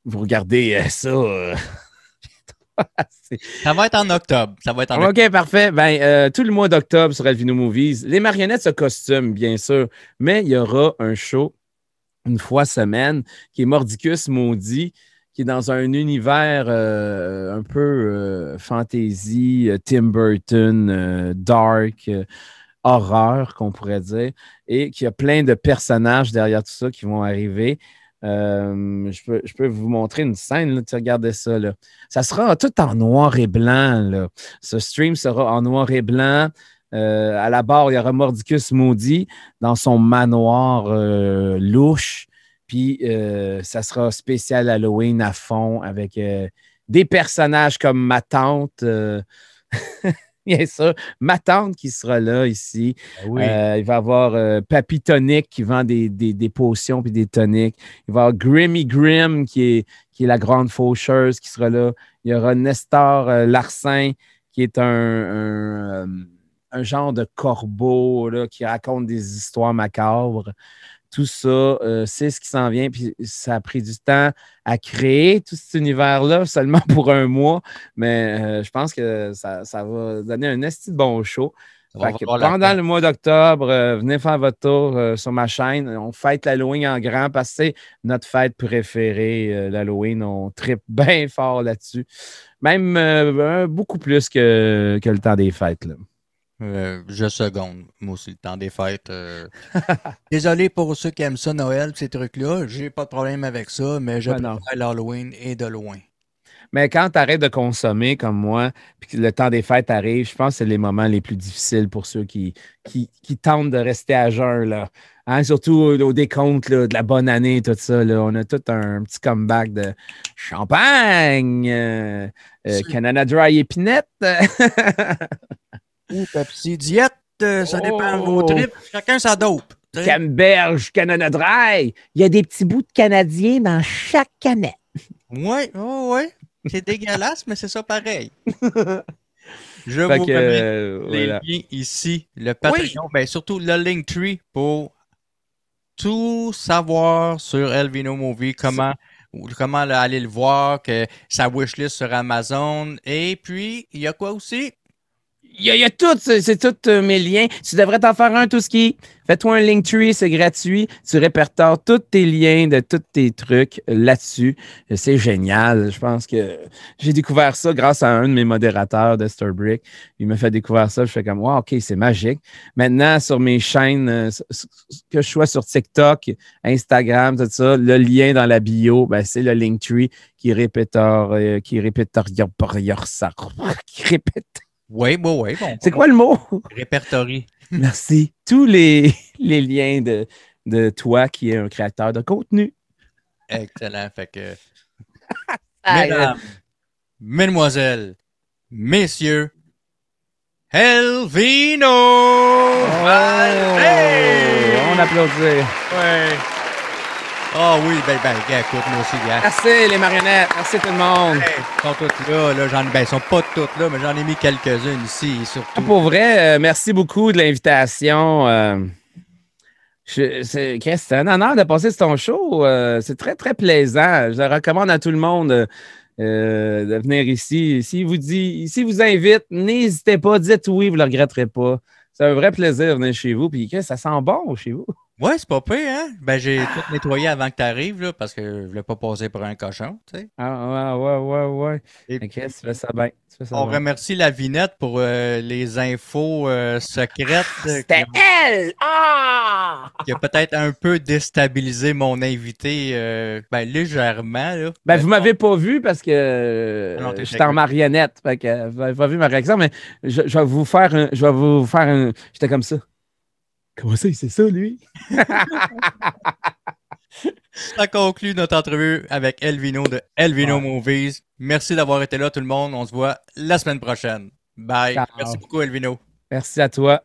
vous regardez ça. Ça va être en octobre. Ça va être en octobre. OK, parfait. Tout le mois d'octobre sur Alvino Movies, les marionnettes se costument, bien sûr, mais il y aura un show une fois semaine qui est Mordicus Maudit, qui est dans un univers un peu fantasy, Tim Burton, dark, horreur, qu'on pourrait dire, et qui a plein de personnages derrière tout ça qui vont arriver. Je peux vous montrer une scène, là, tu regardez ça. Là. Ça sera tout en noir et blanc. Là. Ce stream sera en noir et blanc. À la barre, il y aura Mordicus Maudit dans son manoir louche. Puis, ça sera spécial Halloween à fond avec des personnages comme ma tante. Bien sûr, ma tante qui sera là ici. Oui. Il va y avoir Papy Tonic qui vend des potions et des toniques. Il va y avoir Grimmy Grim qui est la grande faucheuse qui sera là. Il y aura Nestor Larsin qui est un genre de corbeau là, qui raconte des histoires macabres. Tout ça, c'est ce qui s'en vient. Puis ça a pris du temps à créer tout cet univers-là, seulement pour un mois. Mais je pense que ça va donner un esti de bon show. Fait que pendant le mois d'octobre, venez faire votre tour sur ma chaîne. On fête l'Halloween en grand parce que c'est notre fête préférée, l'Halloween. On trippe bien fort là-dessus. Même beaucoup plus que le temps des fêtes. Là. Je seconde, moi aussi, le temps des fêtes. Désolé pour ceux qui aiment ça, Noël, ces trucs-là. J'ai pas de problème avec ça, mais je préfère l'Halloween et de loin. Mais quand tu arrêtes de consommer comme moi, puis que le temps des fêtes arrive, je pense que c'est les moments les plus difficiles pour ceux qui tentent de rester à jeun, là. Hein, surtout au décompte là, de la bonne année, tout ça. Là. On a tout un petit comeback de champagne, Canada Dry épinette. Ou Pepsi Diète, ça dépend de vos trips. Chacun sa dope. Canneberge, Canada Dry. Il y a des petits bouts de Canadien dans chaque canette. Ouais, ouais. C'est dégueulasse, mais c'est ça pareil. Je Fait vous que, remets les voilà. liens ici. Le Patreon, ben, surtout le Linktree pour tout savoir sur Elvino Movie, comment aller le voir, que sa wishlist sur Amazon. Et puis, il y a quoi aussi? Il y a tout, c'est tous mes liens. Tu devrais t'en faire un, tout ce qui. Fais-toi un Linktree, c'est gratuit. Tu répertores tous tes liens de tous tes trucs là-dessus. C'est génial. Je pense que j'ai découvert ça grâce à un de mes modérateurs de Starbrick. Il m'a fait découvrir ça. Je fais comme, wow, OK, c'est magique. Maintenant, sur mes chaînes, que je sois sur TikTok, Instagram, tout ça, le lien dans la bio, ben, c'est le Linktree qui répète. Oui, bon. C'est quoi le mot? Répertorie. Merci. Tous les liens de toi qui est un créateur de contenu. Excellent. Fait que, mesdames, mesdemoiselles, messieurs, Elvino! On applaudit. Ouais. Ah oui, ben, gars, écoute, moi aussi, gars. Merci les marionnettes. Merci tout le monde. Hey, ils sont toutes là. Ils sont pas toutes là, mais j'en ai mis quelques-unes ici, surtout. Pour vrai, merci beaucoup de l'invitation. Chris, c'est un honneur de passer sur ton show. C'est très, très plaisant. Je le recommande à tout le monde de venir ici. S'il vous invite, n'hésitez pas, dites oui, vous ne le regretterez pas. C'est un vrai plaisir de venir chez vous. Puis, Chris, ça sent bon chez vous. Ouais, c'est pas pire, hein? Ben, j'ai tout nettoyé avant que tu arrives, là, parce que je voulais pas passer pour un cochon, tu sais. Ah, ouais. Et Chris, tu fais ça bien. on remercie la Vinette pour les infos secrètes C'était elle! Ah! qui a peut-être un peu déstabilisé mon invité légèrement. Là. Ben, vous m'avez pas vu parce que Non, t'es j'étais en marionnette. Fait que vous n'avez pas vu ma réaction, mais je vais vous faire un. J'étais comme ça. Comment ça, c'est ça, lui? Ça conclut notre entrevue avec Elvino de Elvino Movies. Merci d'avoir été là, tout le monde. On se voit la semaine prochaine. Bye. Ciao. Merci beaucoup, Elvino. Merci à toi.